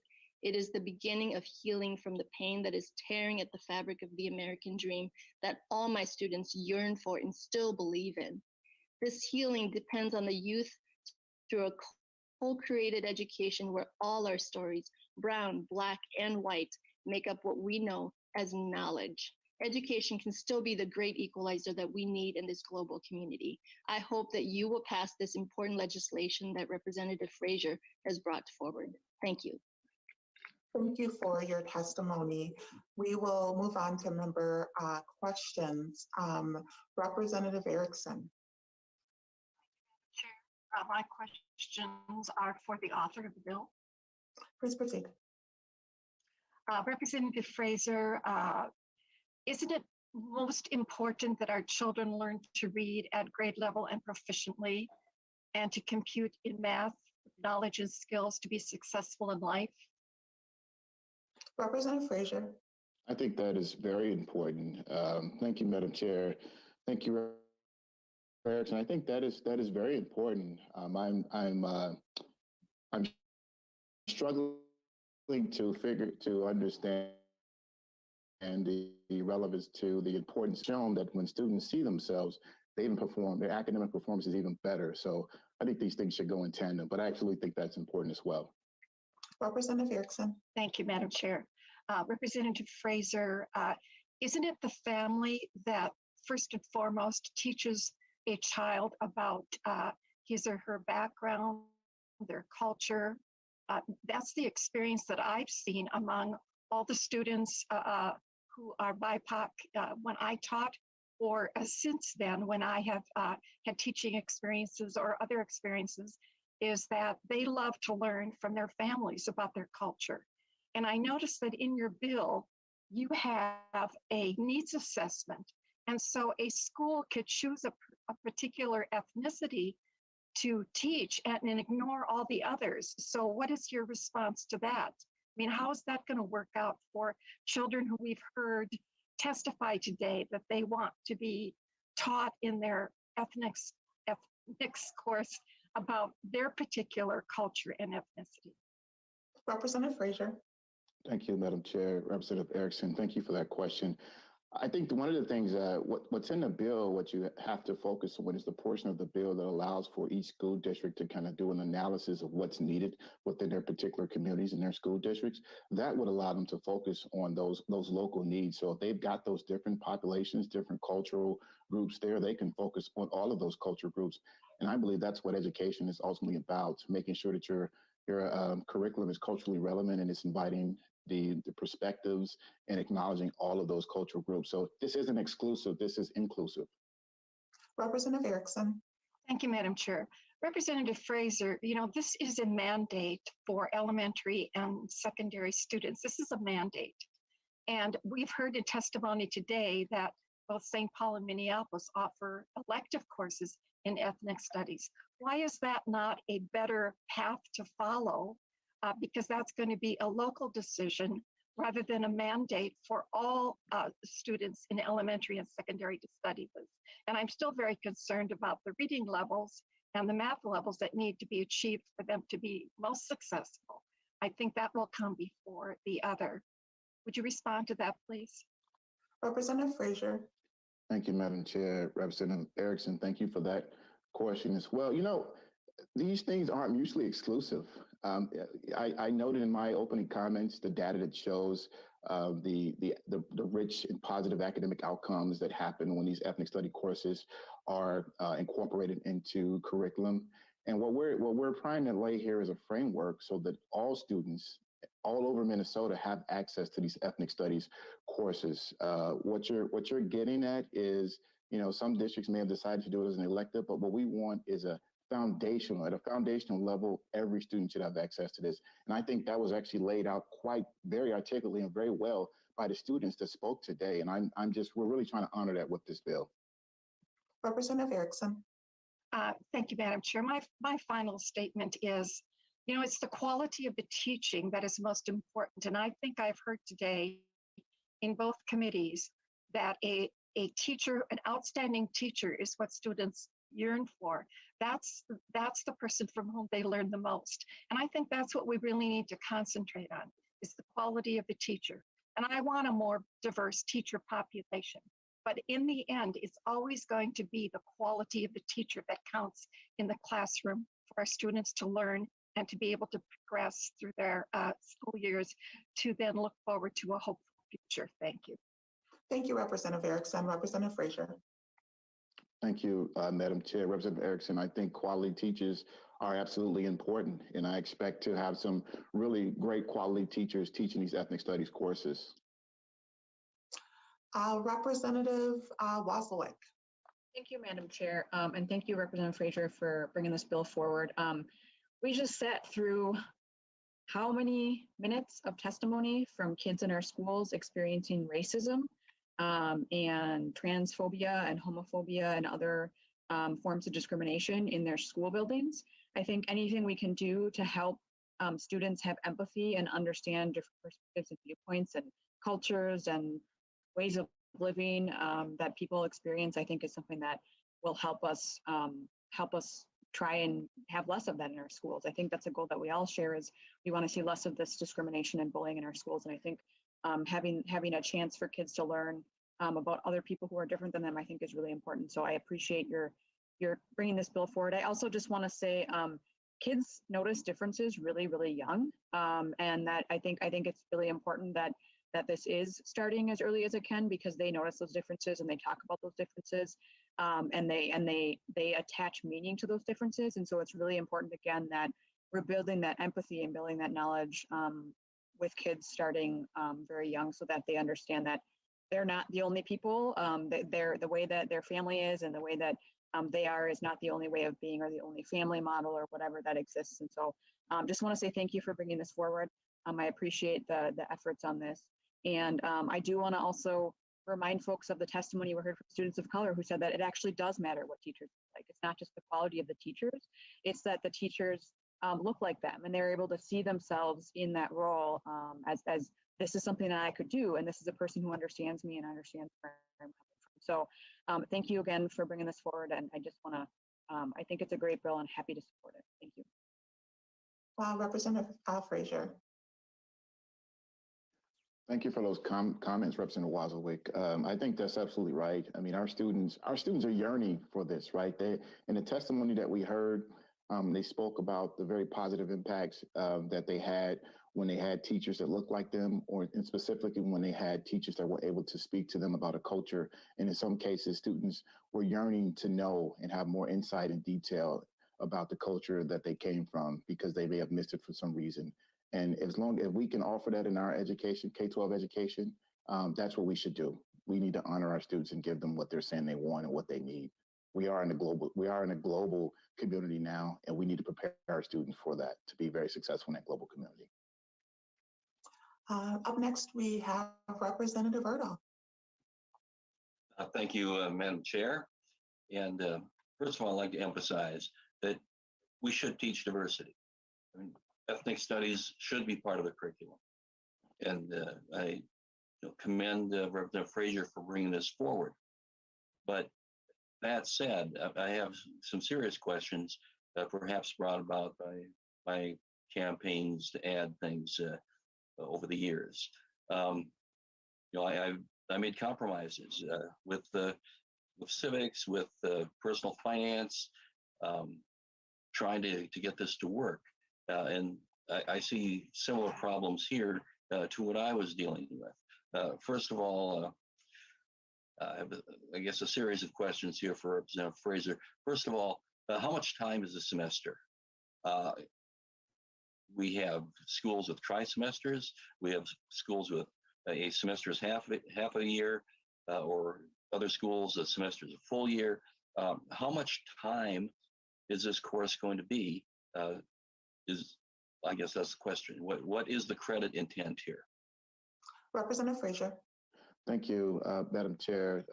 it is the beginning of healing from the pain that is tearing at the fabric of the American dream that all my students yearn for and still believe in. This healing depends on the youth through a co-created education where all our stories, brown, black, and white, make up what we know as knowledge. Education can still be the great equalizer that we need in this global community. I hope that you will pass this important legislation that Representative Frazier has brought forward. Thank you. Thank you for your testimony. We will move on to member questions. Representative Erickson. Chair, my questions are for the author of the bill. Please proceed. Representative Fraser, isn't it most important that our children learn to read at grade level and proficiently and to compute in math, knowledge and skills to be successful in life? Representative Frazier. I think that is very important. Thank you, Madam Chair. Thank you, Erickson. I think that is very important. I'm struggling to understand the relevance to the importance shown that when students see themselves, they even perform, their academic performance is even better. So I think these things should go in tandem, but I actually think that's important as well. Representative Erickson. Thank you, Madam Chair. Representative Fraser, isn't it the family that first and foremost teaches a child about his or her background, their culture? That's the experience that I've seen among all the students who are BIPOC when I taught, or since then when I have had teaching experiences or other experiences, is that they love to learn from their families about their culture. And I noticed that in your bill, you have a needs assessment. And so a school could choose a particular ethnicity to teach and ignore all the others. So what is your response to that? I mean, how is that going to work out for children who we've heard testify today that they want to be taught in their ethnics course about their particular culture and ethnicity? Representative Frazier. Thank you, Madam Chair. Representative Erickson, thank you for that question. I think one of the things, what's in the bill, what you have to focus on is the portion of the bill that allows for each school district to kind of do an analysis of what's needed within their particular communities and their school districts. That would allow them to focus on those local needs. So if they've got those different populations, different cultural groups there, they can focus on all of those cultural groups. And I believe that's what education is ultimately about, making sure that your curriculum is culturally relevant and it's inviting the perspectives and acknowledging all of those cultural groups. So this isn't exclusive, this is inclusive. Representative Erickson. Thank you, Madam Chair. Representative Fraser, this is a mandate for elementary and secondary students. This is a mandate. And we've heard in testimony today that both St. Paul and Minneapolis offer elective courses in ethnic studies. Why is that not a better path to follow? Because that's going to be a local decision rather than a mandate for all students in elementary and secondary to study this. And I'm still very concerned about the reading levels and the math levels that need to be achieved for them to be most successful. I think that will come before the other. Would you respond to that, please? Representative Fraser. Thank you, Madam Chair. Representative Erickson, thank you for that question as well. These things aren't mutually exclusive. I noted in my opening comments the data that shows the rich and positive academic outcomes that happen when these ethnic study courses are incorporated into curriculum. And what we're trying to lay here is a framework so that all students all over Minnesota have access to these ethnic studies courses. What you're getting at is, some districts may have decided to do it as an elective, but what we want is at a foundational level, every student should have access to this. And I think that was actually laid out very articulately and very well by the students that spoke today. And we're really trying to honor that with this bill. Representative Erickson. Thank you, Madam Chair. My final statement is, it's the quality of the teaching that is most important. And I think I've heard today in both committees that a teacher, an outstanding teacher, is what students yearn for. That's the person from whom they learn the most. And I think that's what we really need to concentrate on, is the quality of the teacher. And I want a more diverse teacher population. But in the end, it's always going to be the quality of the teacher that counts in the classroom for our students to learn and to be able to progress through their school years to then look forward to a hopeful future. Thank you. Thank you, Representative Erickson. Representative Fraser. Thank you, Madam Chair. Representative Erickson, I think quality teachers are absolutely important, and I expect to have some really great quality teachers teaching these ethnic studies courses. Representative Wozniak. Thank you, Madam Chair, and thank you, Representative Fraser, for bringing this bill forward. We just sat through how many minutes of testimony from kids in our schools experiencing racism and transphobia and homophobia and other forms of discrimination in their school buildings. I think anything we can do to help students have empathy and understand different perspectives and viewpoints and cultures and ways of living that people experience, I think is something that will help us try and have less of that in our schools. I think that's a goal that we all share, is we want to see less of this discrimination and bullying in our schools. And I think having a chance for kids to learn about other people who are different than them, I think is really important. So I appreciate your bringing this bill forward. I also just want to say kids notice differences really, really young. And that I think it's really important that this is starting as early as it can, because they notice those differences and they talk about those differences, and they attach meaning to those differences. And so it's really important, again, that we're building that empathy and building that knowledge with kids starting very young, so that they understand that they're not the only people. The way that their family is and the way that they are is not the only way of being or the only family model or whatever that exists. And so just want to say thank you for bringing this forward. I appreciate the efforts on this. And I do want to also remind folks of the testimony we heard from students of color who said that it actually does matter what teachers look like. It's not just the quality of the teachers, it's that the teachers look like them and they're able to see themselves in that role as this is something that I could do, and this is a person who understands me and understands where I'm coming from. So thank you again for bringing this forward, and I just want to, I think it's a great bill and happy to support it. Thank you. Representative Fraser. Thank you for those comments, Representative Wozniak. I think that's absolutely right. I mean, our students are yearning for this, right? In the testimony that we heard, they spoke about the very positive impacts that they had when they had teachers that looked like them, and specifically when they had teachers that were able to speak to them about a culture. And in some cases, students were yearning to know and have more insight and detail about the culture that they came from, because they may have missed it for some reason. And if we can offer that in our education, K-12 education, that's what we should do. We need to honor our students and give them what they're saying they want and what they need. we are in a global community now, and we need to prepare our students for that to be very successful in that global community. Up next, we have Representative Erdahl. Thank you, Madam Chair. And first of all, I'd like to emphasize that we should teach diversity. I mean, ethnic studies should be part of the curriculum. And I commend Representative Frazier for bringing this forward. But that said, I have some serious questions, perhaps brought about by my campaigns to add things over the years. I made compromises with civics, with personal finance, trying to get this to work. And I see similar problems here to what I was dealing with. First of all, I have, I guess, a series of questions here for Representative Frazier. First of all, how much time is a semester? We have schools with trimesters. We have schools with a semester is half a year, or other schools a semester is a full year. How much time is this course going to be? I guess that's the question. What is the credit intent here? Representative Frazier. Thank you, Madam Chair.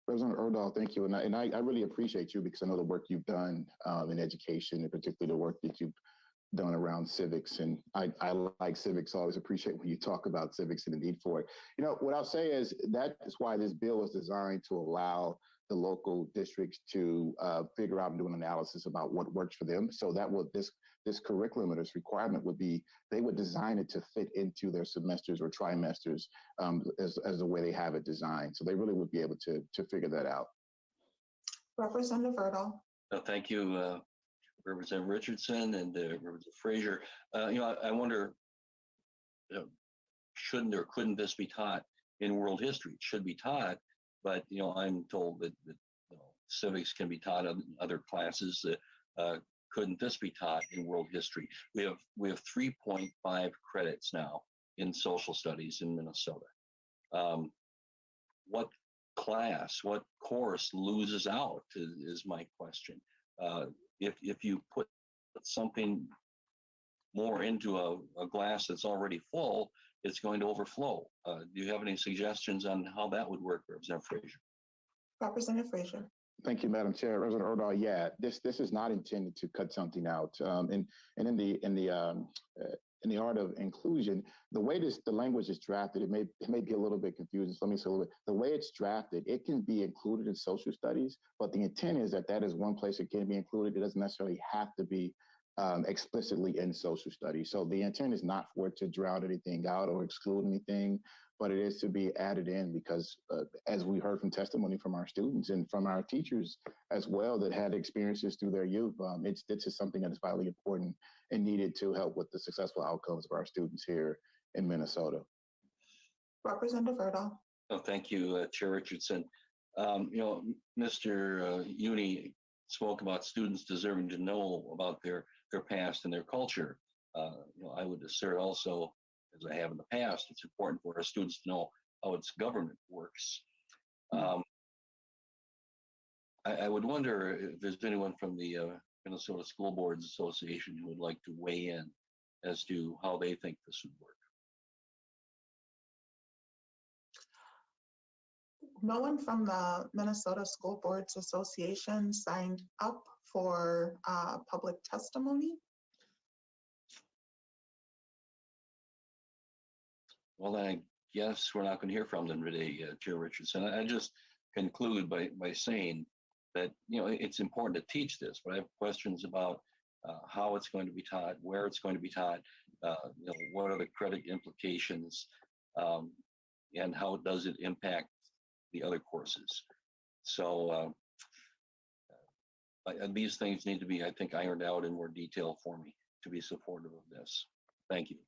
Representative Erdahl, thank you. And I really appreciate you because I know the work you've done in education, and particularly the work that you've done around civics. And I like civics, so I always appreciate when you talk about civics and the need for it. What I'll say is that is why this bill is designed to allow the local districts to figure out and do an analysis about what works for them. So that will this curriculum or this requirement would be, they would design it to fit into their semesters or trimesters as the way they have it designed. So they really would be able to figure that out. Representative Erdahl. Thank you, Representative Richardson and Representative Frazier. I wonder, shouldn't or couldn't this be taught in world history? It should be taught, but I'm told that civics can be taught in other classes. Couldn't this be taught in world history? We have 3.5 credits now in social studies in Minnesota. What class, what course loses out is my question. If you put something more into a glass that's already full, it's going to overflow. Do you have any suggestions on how that would work, Representative Frazier? Representative Frazier. Thank you, Madam Chair. Representative Erdahl, yeah, this is not intended to cut something out. And in the art of inclusion, the way the language is drafted, it may be a little bit confusing. So let me say a little bit. The way it's drafted, it can be included in social studies, but the intent is that is one place it can be included. It doesn't necessarily have to be explicitly in social studies. So the intent is not for it to drown anything out or exclude anything, but it is to be added in because as we heard from testimony from our students and from our teachers as well that had experiences through their youth, this is something that is vitally important and needed to help with the successful outcomes of our students here in Minnesota. Representative Erdahl. Thank you, Chair Richardson. Mr. Uni spoke about students deserving to know about their past and their culture. I would assert also, as I have in the past, it's important for our students to know how its government works. I would wonder if there's anyone from the Minnesota School Boards Association who would like to weigh in as to how they think this would work. No one from the Minnesota School Boards Association signed up for public testimony. Well, then I guess we're not going to hear from them today, Chair Richardson. I just conclude by saying that it's important to teach this, but I have questions about how it's going to be taught, where it's going to be taught, what are the credit implications, and how does it impact the other courses. So these things need to be, I think, ironed out in more detail for me to be supportive of this. Thank you.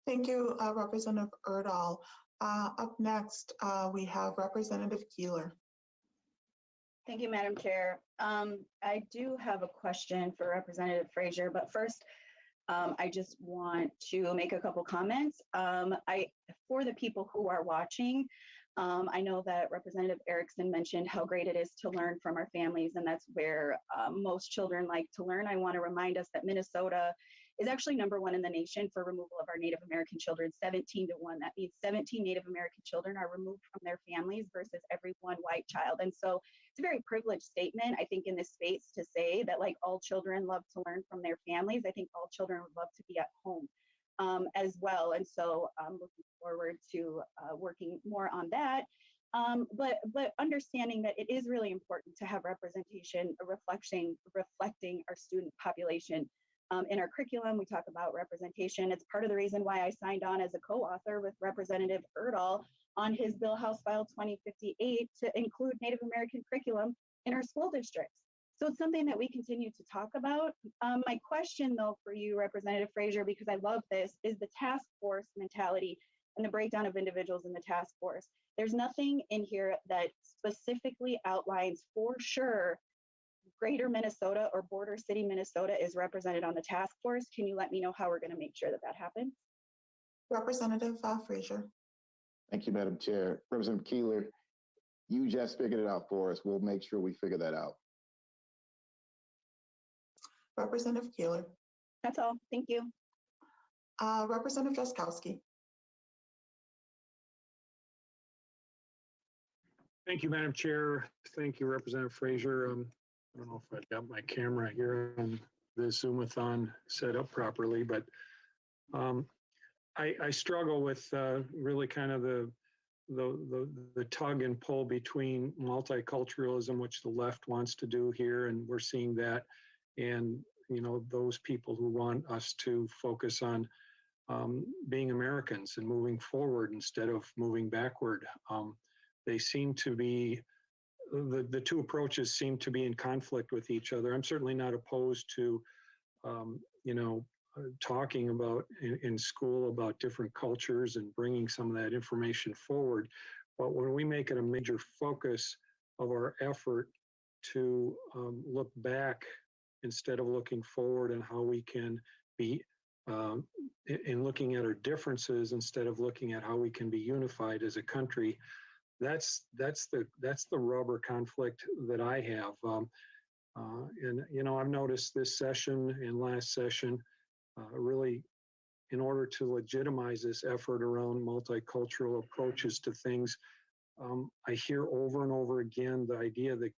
Thank you, Representative Erdahl. Up next, we have Representative Keeler. Thank you, Madam Chair. I do have a question for Representative Frazier, but first, I just want to make a couple comments. For the people who are watching, I know that Representative Erickson mentioned how great it is to learn from our families, and that's where most children like to learn. I want to remind us that Minnesota is actually #1 in the nation for removal of our Native American children, 17-1. That means 17 Native American children are removed from their families versus every one white child. And so it's a very privileged statement, I think, in this space to say that like all children love to learn from their families. I think all children would love to be at home as well. And so I'm looking forward to working more on that. But understanding that it is really important to have representation reflecting our student population. In our curriculum, we talk about representation. It's part of the reason why I signed on as a co-author with Representative Erdahl on his bill, House File 2058, to include Native American curriculum in our school districts. So it's something that we continue to talk about. My question, though, for you, Representative Frazier, because I love this, is the task force mentality and the breakdown of individuals in the task force. There's nothing in here that specifically outlines for sure Greater Minnesota or Border City, Minnesota is represented on the task force. Can you let me know how we're going to make sure that that happens? Representative Frazier. Thank you, Madam Chair. Representative Keeler, you just figured it out for us. We'll make sure we figure that out. Representative Keeler. That's all. Thank you. Representative Jaskowski. Thank you, Madam Chair. Thank you, Representative Frazier. I don't know if I've got my camera here on the Zoomathon set up properly, but I struggle with really kind of the tug and pull between multiculturalism, which the left wants to do here, and we're seeing that, and those people who want us to focus on being Americans and moving forward instead of moving backward. They seem to be the two approaches seem to be in conflict with each other. I'm certainly not opposed to, talking about in school about different cultures and bringing some of that information forward. But when we make it a major focus of our effort to look back instead of looking forward, and how we can be in looking at our differences instead of looking at how we can be unified as a country, that's the rubber conflict that I have. And I've noticed this session and last session really, in order to legitimize this effort around multicultural approaches to things, I hear over and over again the idea that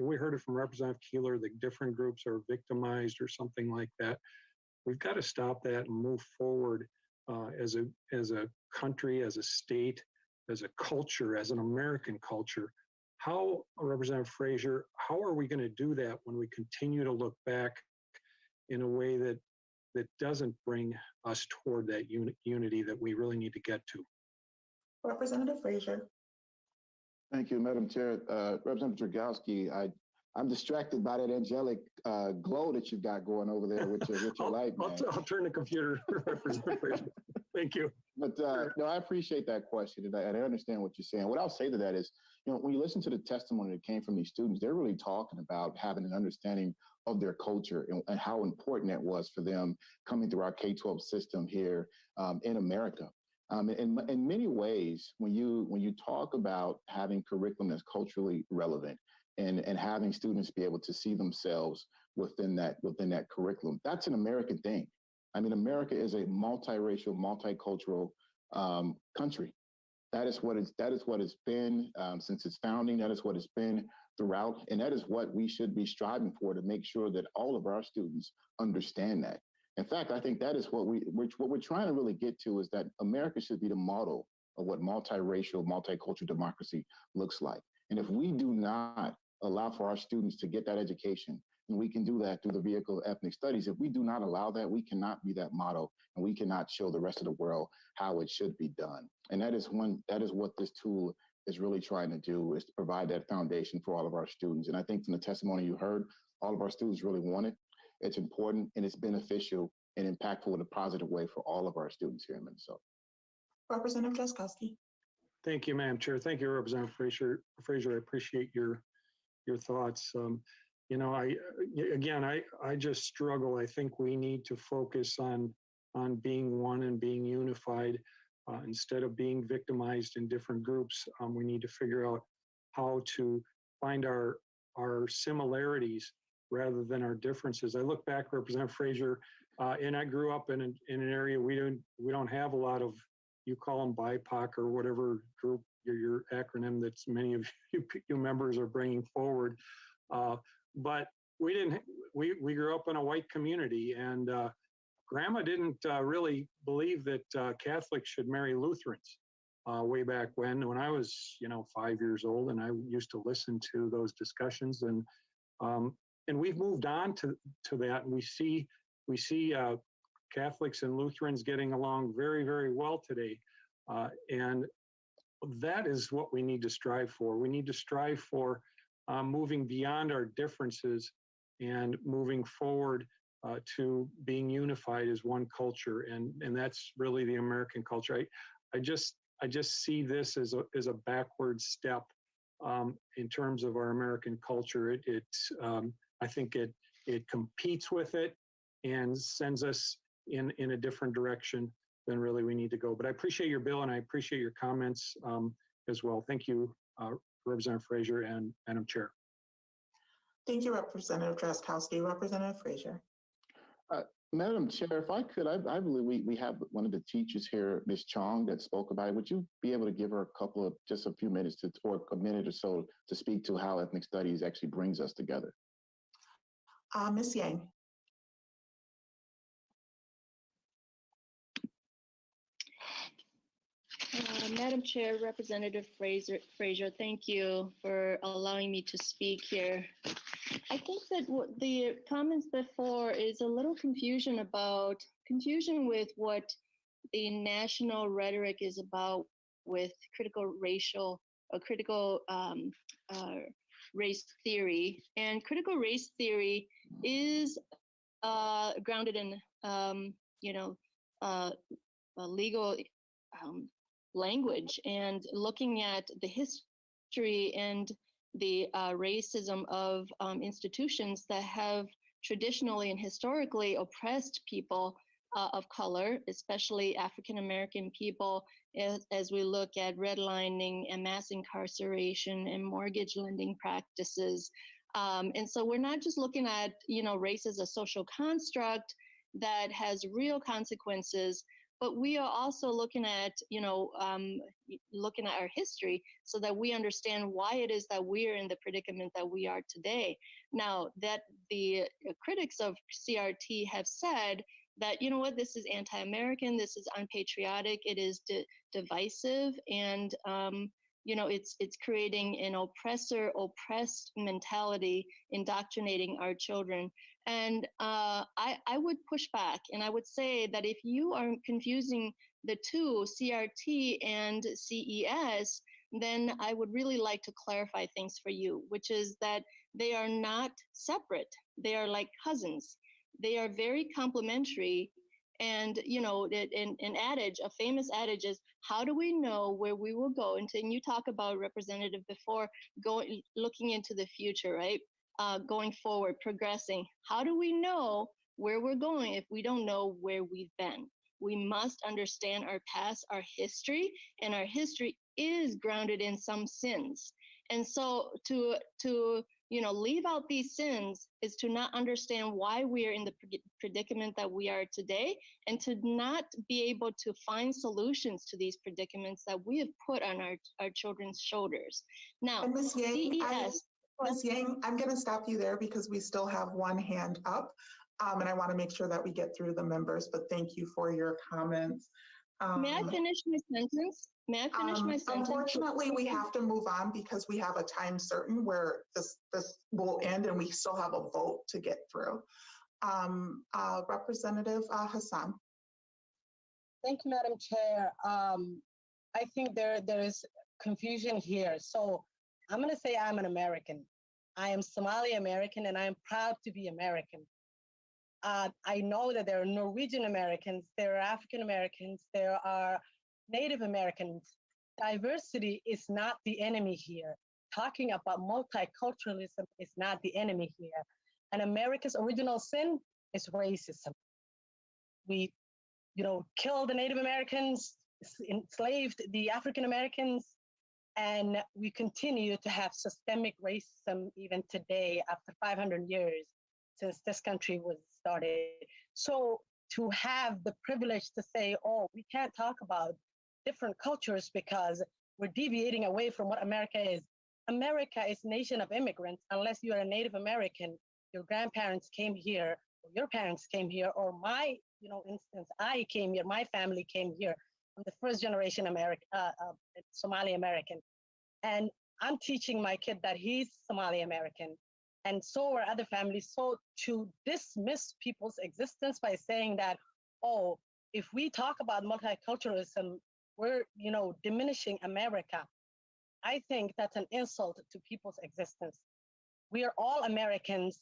we heard it from Representative Keeler, that different groups are victimized or something like that. We've got to stop that and move forward as a country, as a state, as a culture, as an American culture. How, Representative Frazier, how are we going to do that when we continue to look back in a way that doesn't bring us toward that unity that we really need to get to? Representative Frazier. Thank you, Madam Chair. Representative Dragowski, I'm distracted by that angelic glow that you've got going over there with your light, man. I'll turn the computer, Representative Frazier. Thank you. But no, I appreciate that question, and I understand what you're saying. What I'll say to that is, when you listen to the testimony that came from these students, they're really talking about having an understanding of their culture and how important that was for them coming through our K-12 system here in America. In many ways, when you talk about having curriculum that's culturally relevant and having students be able to see themselves within that curriculum, that's an American thing. I mean, America is a multiracial, multicultural country. That is what it's been since its founding. That is what it's been throughout, and that is what we should be striving for, to make sure that all of our students understand that. In fact, I think that is what we're trying to really get to, is that America should be the model of what multiracial, multicultural democracy looks like. And if we do not allow for our students to get that education, and we can do that through the vehicle of ethnic studies, if we do not allow that, we cannot be that model, and we cannot show the rest of the world how it should be done. And that is what this tool is really trying to do, is to provide that foundation for all of our students. And I think from the testimony you heard, all of our students really want it. It's important, and it's beneficial and impactful in a positive way for all of our students here in Minnesota. Representative Jaskowski. Thank you, Madam Chair. Thank you, Representative Frazier. I appreciate your thoughts. I just struggle. I think we need to focus on being one and being unified. Instead of being victimized in different groups, we need to figure out how to find our similarities rather than our differences. I look back, Representative Frazier, and I grew up in an area we don't have a lot of, you call them BIPOC or whatever group, your acronym that's many of you members are bringing forward. But we grew up in a white community, and Grandma didn't really believe that Catholics should marry Lutherans way back when I was, 5 years old, and I used to listen to those discussions, and we've moved on to that, and we see Catholics and Lutherans getting along very, very well today, and that is what we need to strive for. We need to strive for moving beyond our differences and moving forward to being unified as one culture, and that's really the American culture. I just see this as a backward step in terms of our American culture. I think it competes with it and sends us in a different direction than really we need to go. But I appreciate your bill, and I appreciate your comments as well. Thank you, Representative Frazier and Madam Chair. Thank you, Representative Drazkowski. Representative Frazier. Madam Chair, if I could, I believe we have one of the teachers here, Ms. Chong, that spoke about it. Would you be able to give her just a few minutes or a minute or so to speak to how ethnic studies actually brings us together? Ms. Yang. Madam Chair, Representative Frazier, thank you for allowing me to speak here. I think that what the comments before is a little confusion with what the national rhetoric is about with critical race theory. And critical race theory is grounded in, legal language, and looking at the history and the racism of institutions that have traditionally and historically oppressed people of color, especially African American people, as we look at redlining and mass incarceration and mortgage lending practices. And so we're not just looking at, race as a social construct that has real consequences, but we are also looking at, looking at our history so that we understand why it is that we are in the predicament that we are today. Now, that the critics of CRT have said that, this is anti-American, this is unpatriotic, it is divisive, and, it's creating an oppressed mentality, indoctrinating our children. And I would push back, and I would say that if you are confusing the two, CRT and CES, then I would really like to clarify things for you, which is that they are not separate. They are like cousins. They are very complementary. And, a famous adage is, how do we know where we will go? And you talk about, Representative, before looking into the future, right? Going forward, progressing. How do we know where we're going if we don't know where we've been? We must understand our past, our history, and our history is grounded in some sins. And so to leave out these sins is to not understand why we are in the predicament that we are today, and to not be able to find solutions to these predicaments that we have put on our children's shoulders. Now, Ms. Yang, CES. Ms. Yang, I'm going to stop you there because we still have one hand up, and I want to make sure that we get through the members, but thank you for your comments. May I finish my sentence? Unfortunately, we have to move on because we have a time certain where this will end and we still have a vote to get through. Representative Hassan. Thank you, Madam Chair. I think there is confusion here. So I'm going to say I'm an American. I am Somali American, and I am proud to be American. I know that there are Norwegian Americans, there are African Americans, there are Native Americans. Diversity is not the enemy here. Talking about multiculturalism is not the enemy here. And America's original sin is racism. We, kill the Native Americans, enslaved the African Americans, and we continue to have systemic racism even today after 500 years since this country was started. So to have the privilege to say, oh, we can't talk about different cultures because we're deviating away from what America is. America is a nation of immigrants. Unless you are a Native American, your grandparents came here, or your parents came here, or my, instance, I came here, my family came here. I'm the first generation Somali American. And I'm teaching my kid that he's Somali American. And so are other families. So to dismiss people's existence by saying that, oh, if we talk about multiculturalism, we're, diminishing America. I think that's an insult to people's existence. We are all Americans,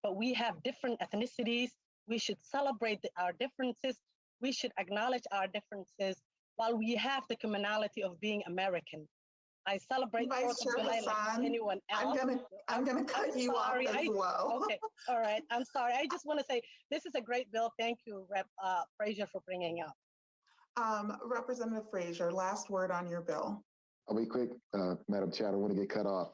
but we have different ethnicities. We should celebrate our differences. We should acknowledge our differences while we have the commonality of being American. I celebrate Vice Chair like anyone else. I'm gonna cut you off as well. Okay, all right. I'm sorry. I just want to say this is a great bill. Thank you, Rep. Frazier, for bringing it up. Representative Frazier, last word on your bill. I'll be quick, Madam Chair. I don't want to get cut off.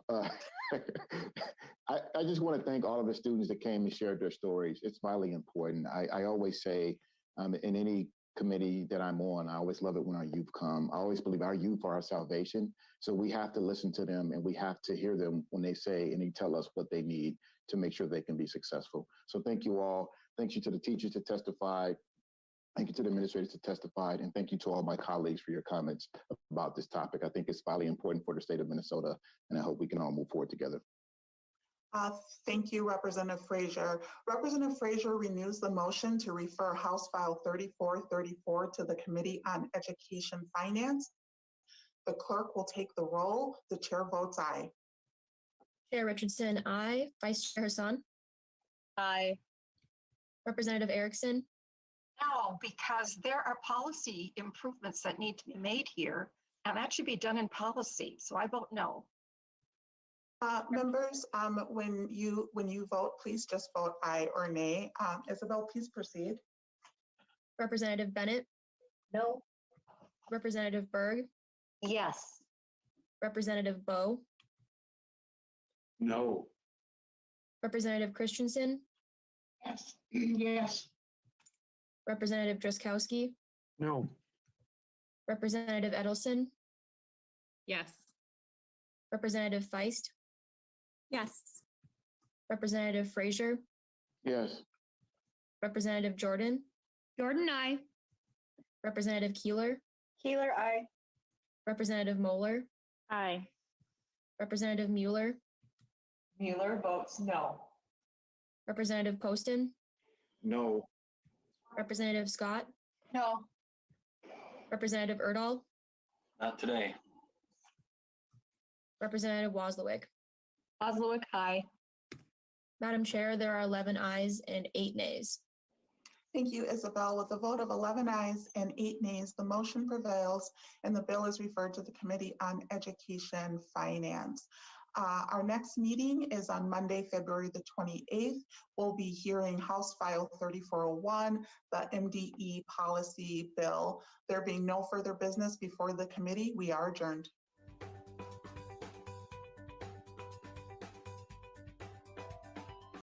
I just want to thank all of the students that came and shared their stories. It's vitally important. I always say in any committee that I'm on, I always love it when our youth come. I always believe our youth are our salvation. So we have to listen to them and we have to hear them when they say and they tell us what they need to make sure they can be successful. So thank you all. Thank you to the teachers that testified. Thank you to the administrators that testified. And thank you to all my colleagues for your comments about this topic. I think it's vitally important for the state of Minnesota, and I hope we can all move forward together. Thank you, Representative Frazier. Representative Frazier renews the motion to refer House File 3434 to the Committee on Education Finance. The clerk will take the roll. The chair votes aye. Chair Richardson, aye. Vice Chair Hassan? Aye. Representative Erickson? No, because there are policy improvements that need to be made here, and that should be done in policy. So I vote no. Members, when you vote, please just vote aye or nay. Isabel, please proceed. Representative Bennett? No. Representative Berg? Yes. Representative Bowe? No. Representative Christensen? Yes. Yes. Representative Drazkowski? No. Representative Edelson? Yes. Representative Feist? Yes. Representative Frazier? Yes. Representative Jordan? Jordan, aye. Representative Keeler? Keeler, aye. Representative Moeller? Aye. Representative Mueller? Mueller votes no. Representative Poston? No. Representative Scott? No. Representative Erdahl? Not today. Representative Wozlowick? Oslowick, aye. Madam Chair, there are 11 ayes and 8 nays. Thank you, Isabel. With a vote of 11 ayes and 8 nays, the motion prevails and the bill is referred to the Committee on Education Finance. Our next meeting is on Monday, February the 28th. We'll be hearing House File 3401, the MDE policy bill. There being no further business before the committee, we are adjourned.